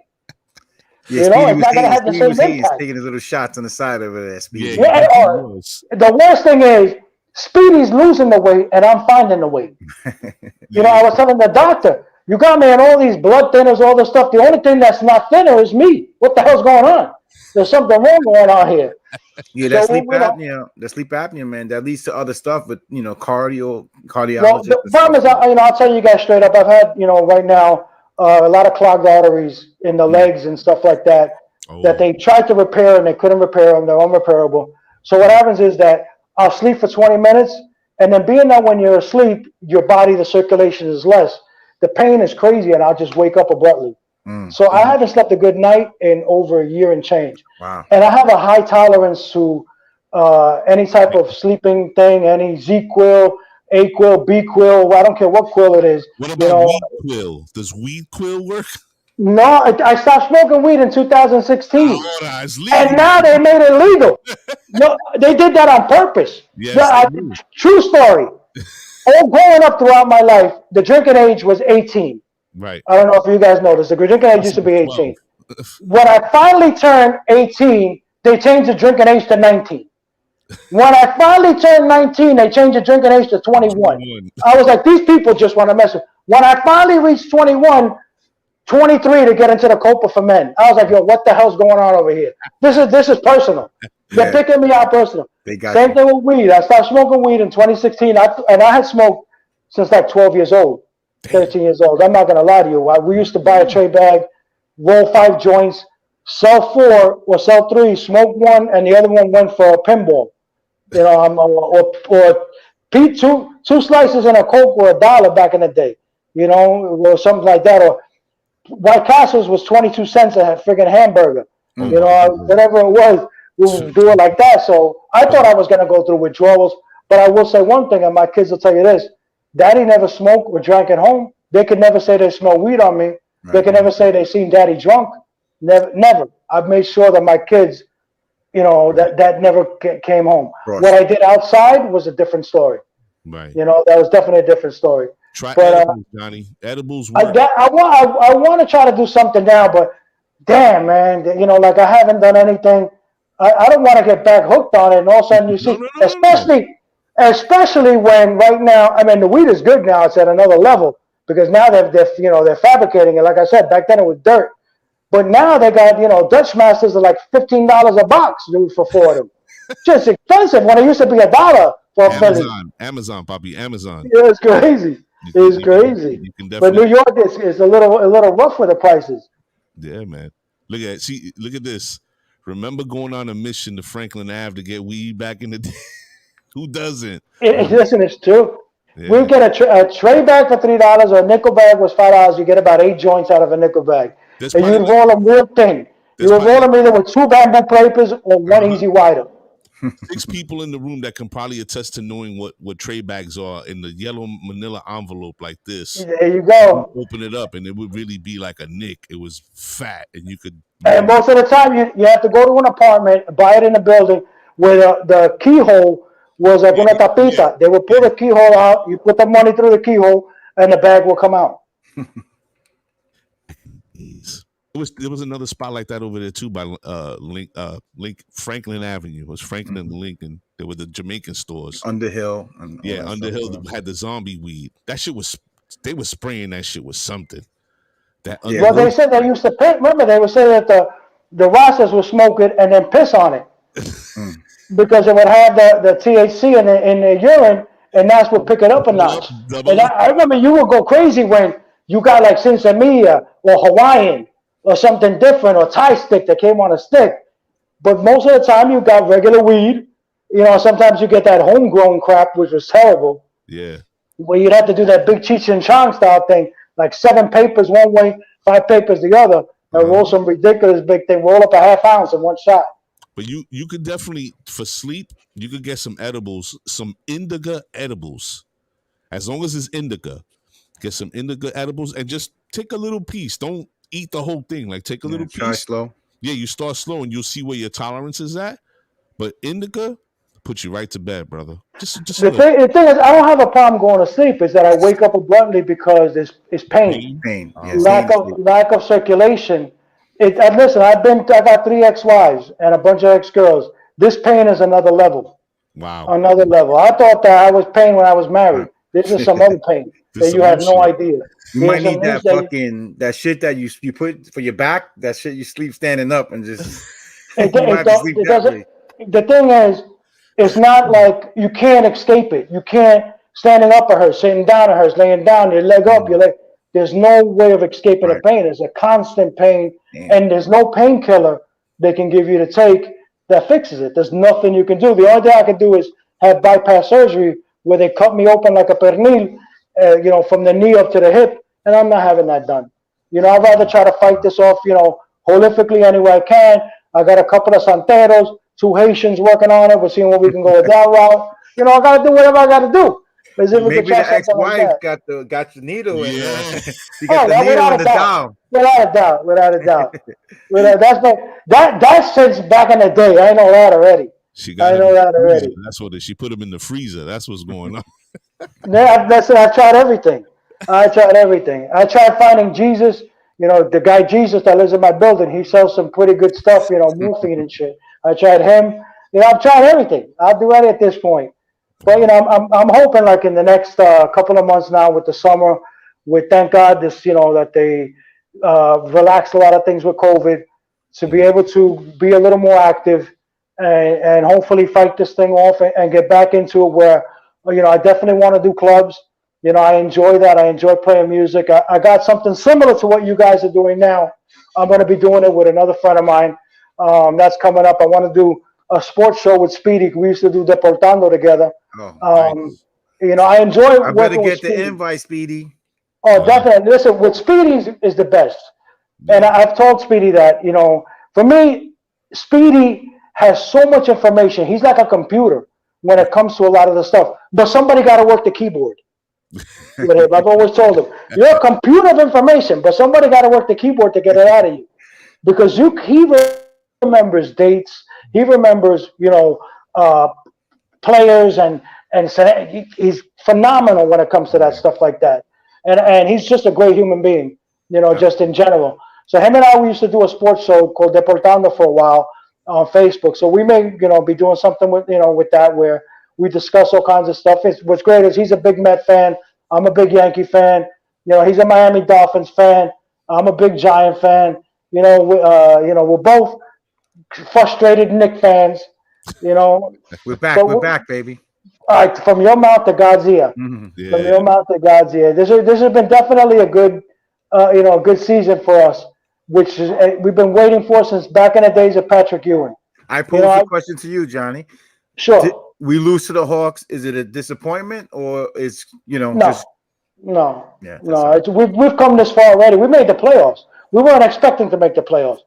Yeah, it's not gonna have the same impact. Taking his little shots on the side of it. Speedy. The worst thing is Speedy's losing the weight and I'm finding the weight. I was telling the doctor, you got me on all these blood thinners, all this stuff. The only thing that's not thinner is me. What the hell's going on? There's something wrong going on here. Yeah, that sleep apnea. The sleep apnea, man, that leads to other stuff with cardiology. Well, the problem is, I'll tell you guys straight up. I've had, right now, a lot of clogged arteries in the legs and stuff like that. That they tried to repair and they couldn't repair them. They're unrepairable. So what happens is that I'll sleep for 20 minutes, and then being that when you're asleep, your body, the circulation is less. the pain is crazy, and I'll just wake up abruptly. So I haven't slept a good night in over a year and change. Wow. And I have a high tolerance to any type of sleeping thing, any Z-Quill, A-Quill, B-Quill, I don't care what quill it is. What about weed quill? Does weed quill work? No, I stopped smoking weed in 2016. And now they made it legal. No, they did that on purpose. Yes, true story. All growing up throughout my life, the drinking age was 18. Right. I don't know if you guys noticed. The drinking age used to be 18. When I finally turned 18, they changed the drinking age to 19. When I finally turned 19, they changed the drinking age to 21. I was like, these people just want to mess with me. When I finally reached 21, 23 to get into the Copa for men. I was like, yo, what the hell's going on over here? This is personal. They're picking me out personal. Same thing with weed. I started smoking weed in 2016, and I had smoked since like 12 years old, 13 years old. I'm not going to lie to you. We used to buy a tray bag, roll 5 joints, sell 4 or sell 3, smoke 1, and the other one went for a pinball. You know, or Pete, two slices and a Coke were $1 back in the day. You know, or something like that. Or White Castles was 22 cents a friggin' hamburger. You know, whatever it was, we would do it like that. So I thought I was going to go through withdrawals. But I will say one thing, and my kids will tell you this. Daddy never smoked or drank at home. They could never say they smelled weed on me. Right. They could never say they seen daddy drunk. Never. I've made sure that my kids, you know, that never came home. Right. What I did outside was a different story. Right. You know, that was definitely a different story. Try edibles, Johnny. Edibles work. I want to try to do something now, but damn, man, you know, like I haven't done anything. I don't want to get back hooked on it, and all of a sudden you see, especially when right now, I mean, the weed is good now. It's at another level because now they're fabricating it. Like I said, back then it was dirt, but now they got, you know, Dutch Masters are like $15 a box, dude, for 4 of them. Just expensive when it used to be $1 for a Philly. Amazon, Poppy, Amazon. Yeah, it's crazy. It's crazy. But New York is a little rough with the prices. Yeah, man. Look at this. Remember going on a mission to Franklin Ave to get weed back in the day? Who doesn't? Listen, it's true. Yeah. We get a tray bag for $3 or a nickel bag was $5. You get about 8 joints out of a nickel bag. And you roll them real thin. You would roll them either with 2 bamboo papers or 1 easy wider. 6 people in the room that can probably attest to knowing what tray bags are in the yellow manila envelope like this. There you go. Open it up and it would really be like a nick. It was fat and you could. And most of the time you have to go to an apartment, buy it in a building where the keyhole was like una tapita. Yeah. They would pull the keyhole out, you put the money through the keyhole, and the bag will come out. There was another spot like that over there too by Franklin Avenue. It was Franklin and Lincoln. There were the Jamaican stores. Underhill. Underhill had the zombie weed. That shit was, they were spraying that shit with something. Well, they said they used to piss. Remember, they would say that the Rastas would smoke it and then piss on it because it would have the THC in the urine, and that's what pick it up a notch. And I remember you would go crazy when you got like Sinsemilla or Hawaiian or something different, or Thai stick that came on a stick. But most of the time you got regular weed. You know, sometimes you get that homegrown crap, which was terrible. Yeah. Where you'd have to do that big Cheech and Chong style thing, like 7 papers one way, 5 papers the other, and roll some ridiculous big thing, roll up a half ounce in one shot. But you could definitely, for sleep, you could get some edibles, some indica edibles. As long as it's indica, get some indica edibles and just take a little piece. Don't eat the whole thing. Like take a little piece. Try slow. Yeah, you start slow and you'll see where your tolerance is at. But indica put you right to bed, brother. Just the thing is, I don't have a problem going to sleep. Is that I wake up abruptly because it's pain. Pain. Lack of circulation. Listen, I got 3 ex-wives and a bunch of ex-girls. This pain is another level. Wow. Another level. I thought that I was pain when I was married. This is some other pain that you have no idea. You might need that that shit that you put for your back. That shit you sleep standing up and just. The thing is, it's not like you can't escape it. You can't standing up at her, sitting down at her, laying down, your leg up, your leg. There's no way of escaping the pain. It's a constant pain, and there's no painkiller they can give you to take that fixes it. There's nothing you can do. The only thing I can do is have bypass surgery where they cut me open like a pernil, from the knee up to the hip, and I'm not having that done. You know, I'd rather try to fight this off, you know, holistically any way I can. I got a couple of Santeros, 2 Haitians working on it. We're seeing what we can go with that route. You know, I got to do whatever I got to do. Maybe the ex-wife got the needle in there. She got the needle in the down. Without a doubt. That's since back in the day. I know that already. I know that already. That's what she put him in the freezer. That's what's going on. Yeah, that's it. I tried everything. I tried finding Jesus. You know, the guy Jesus that lives in my building. He sells some pretty good stuff. You know, morphine and shit. I tried him. You know, I've tried everything. I'll do it at this point. But you know, I'm hoping like in the next couple of months now with the summer, thank God this, you know, that they relaxed a lot of things with COVID, to be able to be a little more active and hopefully fight this thing off and get back into it where, you know, I definitely want to do clubs. You know, I enjoy that. I enjoy playing music. I got something similar to what you guys are doing now. I'm going to be doing it with another friend of mine. That's coming up. I want to do a sports show with Speedy. We used to do Deportando together. Nice. You know, I enjoy. I better get the invite, Speedy. Oh, definitely. Listen, with Speedy is the best, and I've told Speedy that, you know, for me, Speedy has so much information. He's like a computer when it comes to a lot of the stuff. But somebody got to work the keyboard. I've always told him, you're a computer of information, but somebody got to work the keyboard to get it out of you, because he remembers dates. He remembers, you know, players and he's phenomenal when it comes to that stuff like that. And he's just a great human being, you know, just in general. So him and I, we used to do a sports show called Deportando for a while on Facebook. So we may, you know, be doing something with, you know, with that where we discuss all kinds of stuff. What's great is he's a big Met fan. I'm a big Yankee fan. You know, he's a Miami Dolphins fan. I'm a big Giant fan. You know, we're both frustrated Knicks fans. You know, we're back, baby. All right, from your mouth to God's ear. Mm-hmm. Yeah. From your mouth to God's ear. This has been definitely a good, you know, a good season for us, which is, we've been waiting for since back in the days of Patrick Ewing. I posed a question to you, Johnny. Sure. Did we lose to the Hawks? Is it a disappointment, or is, you know, No. We've come this far already. We made the playoffs. We weren't expecting to make the playoffs.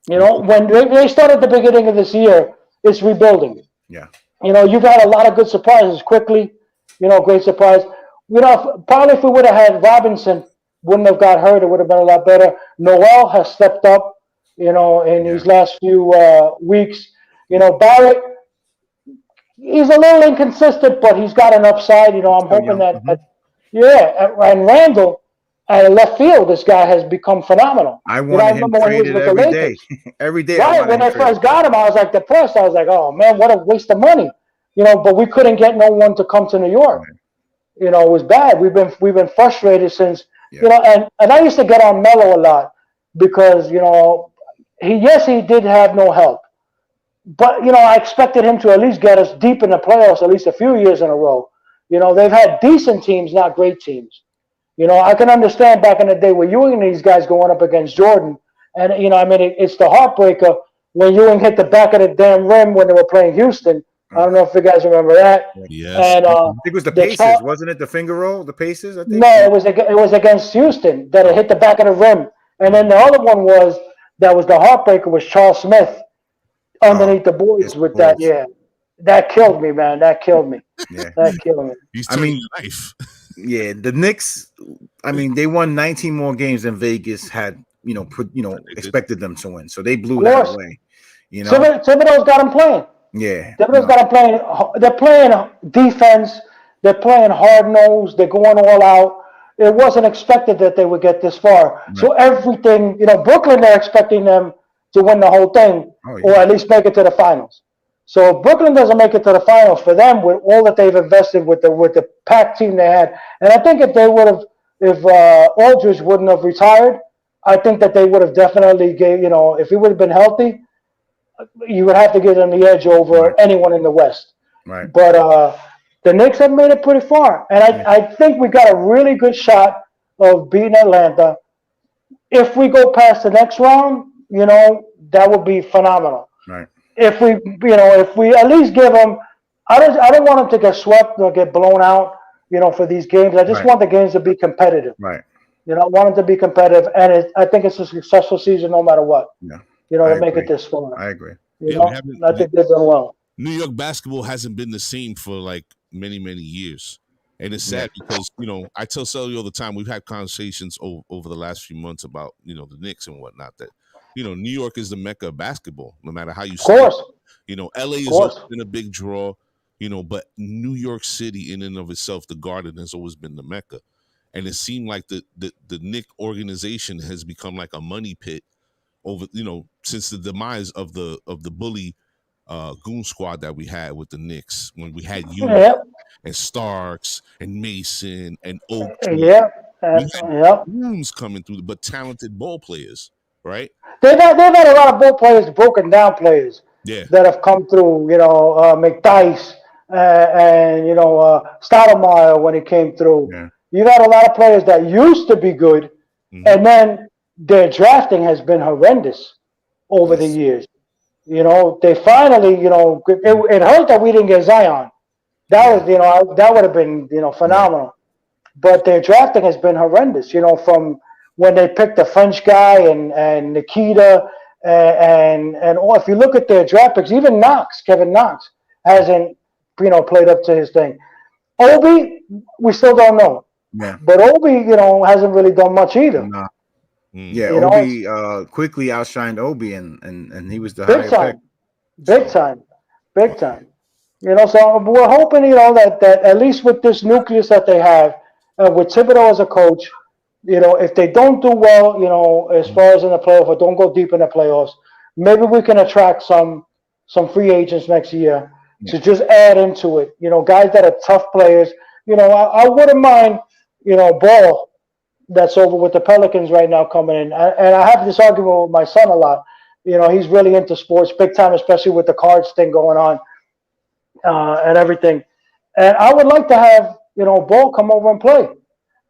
You know, when they started the beginning of this year, it's rebuilding. Yeah. You know, you've had a lot of good surprises quickly. You know, great surprise. You know, probably if we would have had Robinson, wouldn't have got hurt. It would have been a lot better. Noel has stepped up, you know, in these last few weeks. You know, Barrett, he's a little inconsistent, but he's got an upside. You know, I'm hoping that, and Randall at left field, this guy has become phenomenal. I want him traded every day. Every day. Right, when I first got him, I was like depressed. I was like, oh man, what a waste of money. You know, but we couldn't get no one to come to New York. Right. You know, it was bad. We've been frustrated since, you know, and I used to get on Melo a lot because, you know, he did have no help. But, you know, I expected him to at least get us deep in the playoffs at least a few years in a row. You know, they've had decent teams, not great teams. You know, I can understand back in the day where Ewing and these guys going up against Jordan. And, you know, I mean, it's the heartbreaker when Ewing hit the back of the damn rim when they were playing Houston. I don't know if you guys remember that. Yes. And, I think it was the Pacers, wasn't it? The finger roll, the Pacers, I think? No, it was against Houston that it hit the back of the rim. And then the other one was the heartbreaker was Charles Smith underneath the boards with that. Yeah. That killed me, man. That killed me. Yeah. That killed me. I mean, life. Yeah, the Knicks, I mean, they won 19 more games than Vegas had, expected them to win. So they blew that away. You know, Thibodeau's got them playing. Yeah. Thibodeau's got them playing. They're playing defense. They're playing hard-nosed. They're going all out. It wasn't expected that they would get this far. Right. So everything, Brooklyn, they're expecting them to win the whole thing or at least make it to the finals. So Brooklyn doesn't make it to the finals for them with all that they've invested with the packed team they had. And I think if Aldridge wouldn't have retired, I think that they would have definitely if he would have been healthy, you would have to give them the edge over anyone in the West. Right. But the Knicks have made it pretty far. And I think we got a really good shot of beating Atlanta. If we go past the next round, that would be phenomenal. Right. If we at least give them, I don't want them to get swept or get blown out, for these games. I just want the games to be competitive. Right. You know, I want them to be competitive, and I think it's a successful season no matter what. Yeah, you know, I to make agree. it this far. I agree. You know, I think they've done well. New York basketball hasn't been the same for like many, many years. And it's sad because, you know, I tell Sully all the time, we've had conversations over the last few months about, you know, the Knicks and whatnot, that, you know, New York is the mecca of basketball, no matter how you say it. You know, LA has always been a big draw, you know, but New York City in and of itself, the Garden has always been the mecca. And it seemed like the Knick organization has become like a money pit over, you know, since the demise of the bully goon squad that we had with the Knicks, when we had you and Starks and Mason and Oak. We had goons coming through, but talented ball players, right? They've had a lot of ball players, broken down players, that have come through. You know, McDice and you know Stoudemire when he came through. Yeah. You've had a lot of players that used to be good, and then their drafting has been horrendous over the years. You know, they finally, you know, it hurt that we didn't get Zion. That was, you know, that would have been, you know, phenomenal. But their drafting has been horrendous. You know, from when they picked the French guy and Nikita and if you look at their draft picks, even Kevin Knox hasn't, you know, played up to his thing. Obi, we still don't know. Yeah. But Obi, you know, hasn't really done much either. No. Yeah, you Obi quickly outshined Obi, and he was the big higher pick. Big time. You know, so we're hoping, you know, that at least with this nucleus that they have, with Thibodeau as a coach, you know, if they don't do well, you know, as far as in the playoff or don't go deep in the playoffs, maybe we can attract some free agents next year to just add into it. You know, guys that are tough players. You know, I wouldn't mind, you know, Ball, that's over with the Pelicans right now coming in. And I have this argument with my son a lot. You know, he's really into sports big time, especially with the cards thing going on and everything. And I would like to have, you know, Ball come over and play,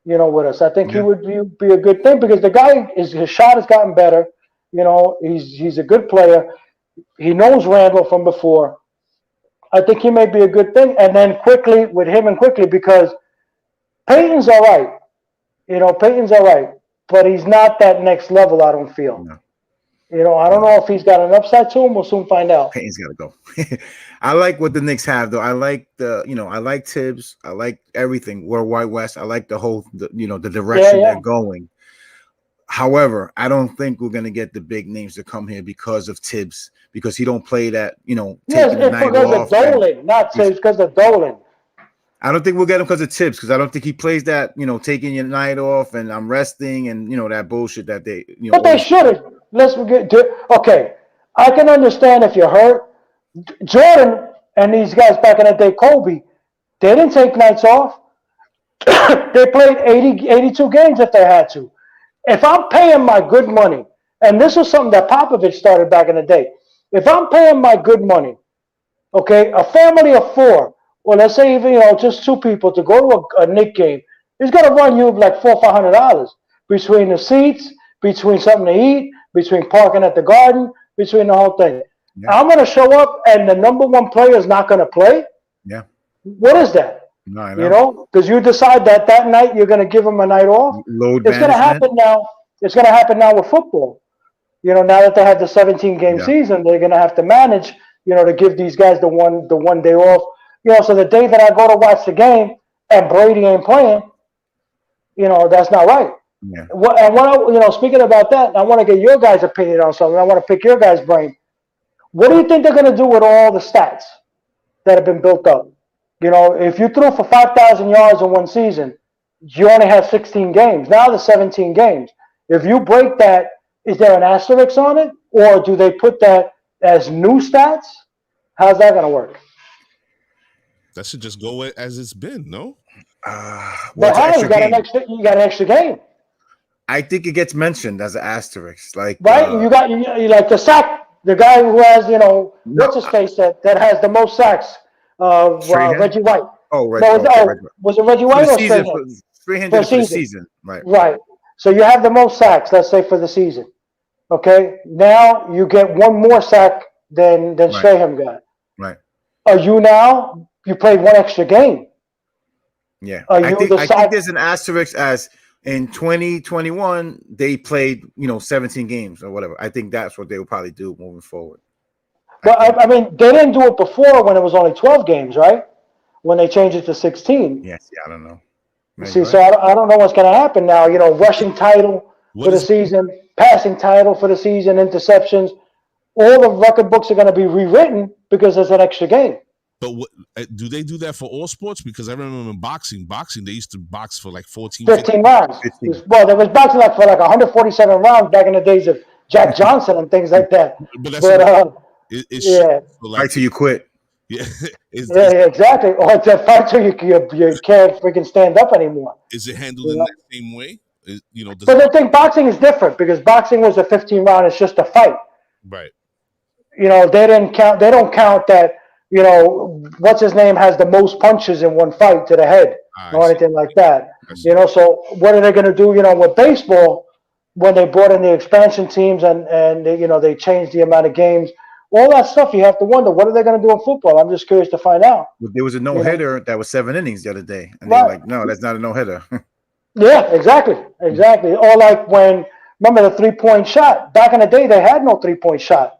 you know, with us. I think he would be a good thing because the guy, his shot has gotten better. You know, he's a good player. He knows Randall from before. I think he may be a good thing. And then quickly, because Peyton's all right. You know, Peyton's all right, but he's not that next level, I don't feel. No. You know, I don't know if he's got an upside to him. We'll soon find out. Peyton's got to go. I like what the Knicks have, though. I like I like Tibbs. I like everything. Worldwide West. I like the whole, the direction they're going. However, I don't think we're going to get the big names to come here because of Tibbs, because he don't play that, taking the night off. It's because of Dolan, not Tibbs, because of Dolan. I don't think we'll get him because of Tibbs, because I don't think he plays that, taking your night off and I'm resting and, that bullshit that they, But they shouldn't. Let's forget. Okay, I can understand if you're hurt. Jordan and these guys back in the day, Kobe, they didn't take nights off. They played 82 games if they had to. If I'm paying my good money, and this was something that Popovich started back in the day, if I'm paying my good money, okay, a family of four, or let's say even just two people to go to a Knicks game, it's gonna run you like $400 or $500 between the seats, between something to eat, between parking at the Garden, between the whole thing. Yeah. I'm gonna show up and the number one player is not gonna play. Yeah. What is that? No, I know. Because you decide that night you're gonna give them a night off. It's gonna happen now. It's gonna happen now with football. Now that they have the 17-game season, they're gonna have to manage. To give these guys the one day off. So the day that I go to watch the game and Brady ain't playing, that's not right. Yeah. Speaking about that, I want to get your guys' opinion on something. I want to pick your guys' brain. What do you think they're going to do with all the stats that have been built up? If you threw for 5,000 yards in one season, you only have 16 games. Now there's 17 games. If you break that, is there an asterisk on it? Or do they put that as new stats? How's that going to work? That should just go as it's been, no? But how? You got an extra game. I think it gets mentioned as an asterisk. Like, right? You like the sack, the guy who has, what's his face that has the most sacks? Reggie White. Oh, Reggie. Was it Reggie White or Strahan? Strahan did it for the season. Right. Right. So you have the most sacks, let's say, for the season. Okay? Now you get one more sack than Strahan got. Right. You played one extra game. Yeah. I think there's an asterisk as In 2021, they played 17 games or whatever. I think that's what they will probably do moving forward. But I mean, they didn't do it before when it was only 12 games, right? When they changed it to 16. Yes, I don't know. See, so I don't know what's going to happen now. Rushing title for the season, passing title for the season, interceptions. All the record books are going to be rewritten because there's an extra game. But do they do that for all sports? Because I remember in boxing, they used to box for like 15 rounds. 15. Well, there was boxing for 147 rounds back in the days of Jack Johnson and things like that. But yeah. Right till you quit. Yeah. Yeah, exactly. Or it's a fight till you can't freaking stand up anymore. Is it handled in that same way? But the thing, boxing is different because boxing was a 15 round. It's just a fight. Right. They didn't count. They don't count that. What's his name has the most punches in one fight to the head or anything like that. So what are they going to do? With baseball, when they brought in the expansion teams and they changed the amount of games, all that stuff, you have to wonder what are they going to do in football. I'm just curious to find out. There was a no hitter that was 7 innings the other day, and they were like, "No, that's not a no hitter." Yeah, exactly. Or like remember the 3-point shot back in the day, they had no 3-point shot.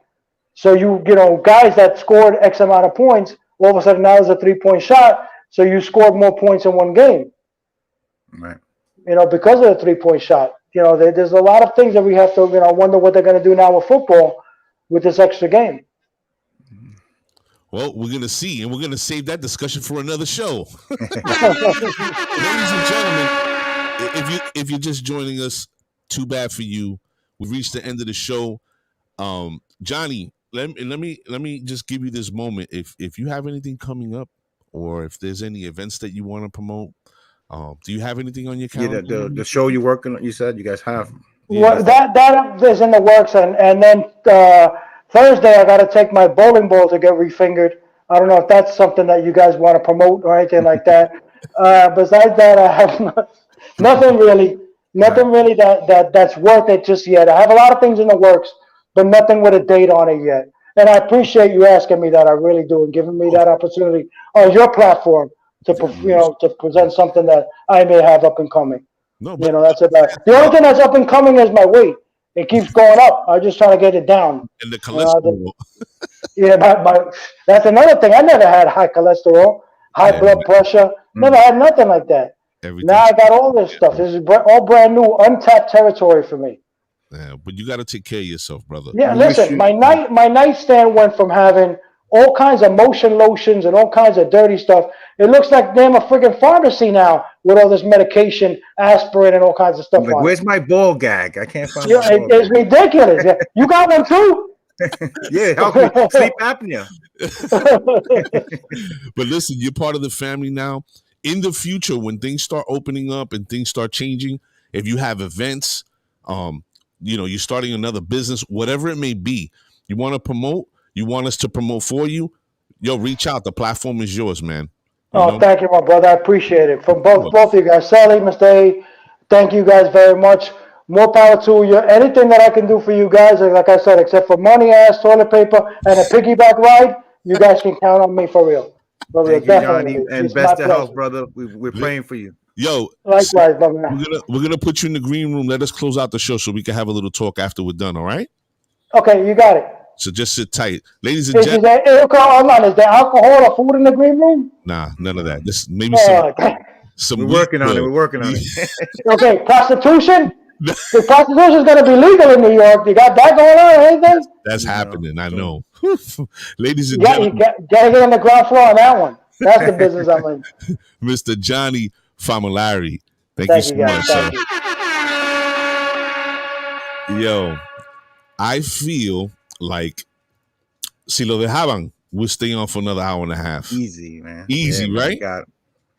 So guys that scored X amount of points, all of a sudden now there's a 3-point shot. So you scored more points in one game. Right. Because of the 3-point shot. There's a lot of things that we have to, wonder what they're going to do now with football with this extra game. Well, we're going to see, and we're going to save that discussion for another show. Ladies and gentlemen, if you're just joining us, too bad for you. We've reached the end of the show. Johnny, let me just give you this moment. If you have anything coming up, or if there's any events that you want to promote, do you have anything on your calendar? Yeah, the show you're working on. You said you guys have. Well, that is in the works, and then Thursday I got to take my bowling ball to get refingered. I don't know if that's something that you guys want to promote or anything like that. Besides that, I have nothing really that's worth it just yet. I have a lot of things in the works, but nothing with a date on it yet. And I appreciate you asking me that. I really do, and giving me that opportunity on your platform to to present something that I may have up and coming. No, that's about it. The only thing that's up and coming is my weight. It keeps going up. I'm just trying to get it down. And the cholesterol. That's another thing. I never had high cholesterol, high blood pressure. Never had nothing like that. Now I got all this stuff. This is all brand new, untapped territory for me. Yeah, but you got to take care of yourself, brother. Yeah, listen, my nightstand went from having all kinds of motion lotions and all kinds of dirty stuff. It looks like damn a freaking pharmacy now with all this medication, aspirin, and all kinds of stuff. Like, where's my ball gag? I can't find it. It's ridiculous. Yeah. You got one too? Yeah, help me. Sleep apnea. But listen, you're part of the family now. In the future, when things start opening up and things start changing, if you have events, you're starting another business, whatever it may be, you want to promote, you want us to promote for you, reach out. The platform is yours, man. Thank you, my brother. I appreciate it. From both of you guys. Sally, Mr. A, thank you guys very much. More power to you. Anything that I can do for you guys, like I said, except for money, ass, toilet paper, and a piggyback ride, you guys can count on me for real. Thank you, Johnny, and best of health, brother. We're praying for you. Yo, likewise, man. We're gonna put you in the green room. Let us close out the show so we can have a little talk after we're done. All right? Okay, you got it. So just sit tight, ladies and gentlemen. Is there alcohol or food in the green room? Nah, none of that. This maybe some. We're working on it. We're working on it. Okay, prostitution. The prostitution is going to be legal in New York. You got that going on or anything? That's happening. I know. Ladies and gentlemen. You got to get on the ground floor on that one. That's the business I'm in. Mr. Johnny Famolari. Thank you so much, sir. Yo, I feel like si lo dejaban, we'll stay on for another hour and a half. Easy, man. Easy, right? Got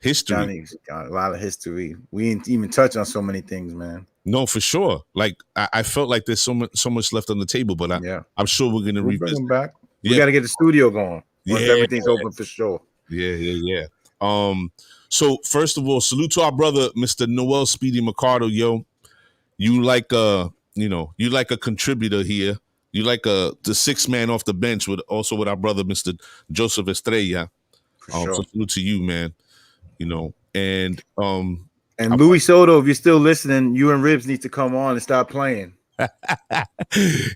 history. Johnny's got a lot of history. We didn't even touch on so many things, man. No, for sure. Like I felt like there's so much left on the table, but I'm sure we're gonna revisit. Bring them back. We got to get the studio going once everything's open for sure. Yeah. So first of all, salute to our brother, Mr. Noel Speedy Mercado. Yo, you like a contributor here. You like the sixth man off the bench with our brother, Mr. Joseph Estrella. Sure. So salute to you, man. And And Louis Soto, if you're still listening, you and Ribs need to come on and start playing.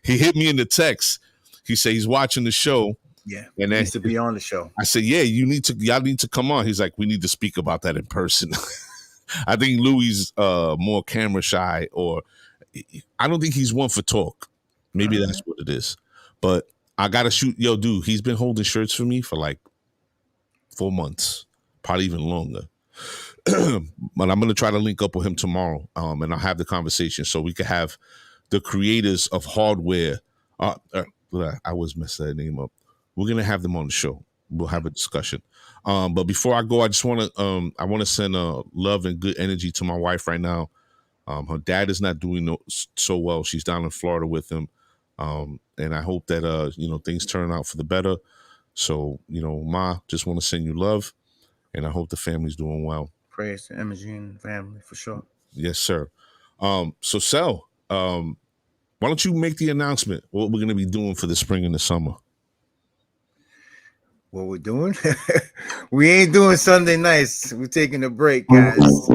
He hit me in the text. He said he's watching the show. Yeah, and he needs to be on the show. I said, yeah, y'all need to come on. He's like, we need to speak about that in person. I think Louis more camera shy, or I don't think he's one for talk. Maybe that's what it is. But I gotta shoot. Yo, dude, he's been holding shirts for me for like 4 months, probably even longer. But I'm gonna try to link up with him tomorrow, and I'll have the conversation so we can have the creators of hardware. I always mess that name up. We're gonna have them on the show. We'll have a discussion. But before I go, I just want to send love and good energy to my wife right now. Her dad is not doing so well. She's down in Florida with him, and I hope that things turn out for the better. So Ma, just want to send you love, and I hope the family's doing well. Prayers to Imogene family for sure. Yes, sir. So Sel, why don't you make the announcement what we're going to be doing for the spring and the summer? What we're doing? We ain't doing Sunday nights. We're taking a break, guys.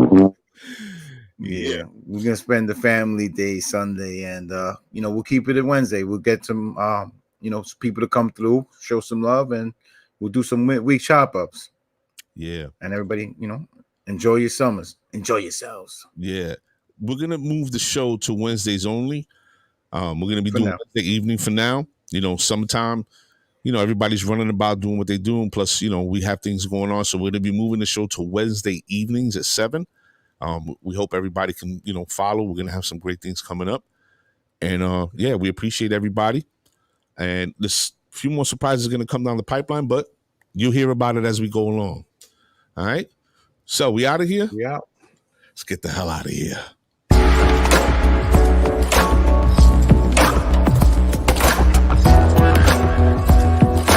Yeah, we're gonna spend the family day Sunday, and we'll keep it at Wednesday. We'll get some some people to come through, show some love, and we'll do some week chop ups. Yeah, and everybody, enjoy your summers, enjoy yourselves. Yeah, we're gonna move the show to Wednesdays only. We're gonna be doing Wednesday evening for now. Summertime. Everybody's running about doing what they're doing. Plus, we have things going on, so we're gonna be moving the show to Wednesday evenings at 7. We hope everybody can, follow. We're gonna have some great things coming up, and we appreciate everybody. And this few more surprises are gonna come down the pipeline, but you'll hear about it as we go along. All right. So we out of here. Yeah. Let's get the hell out of here.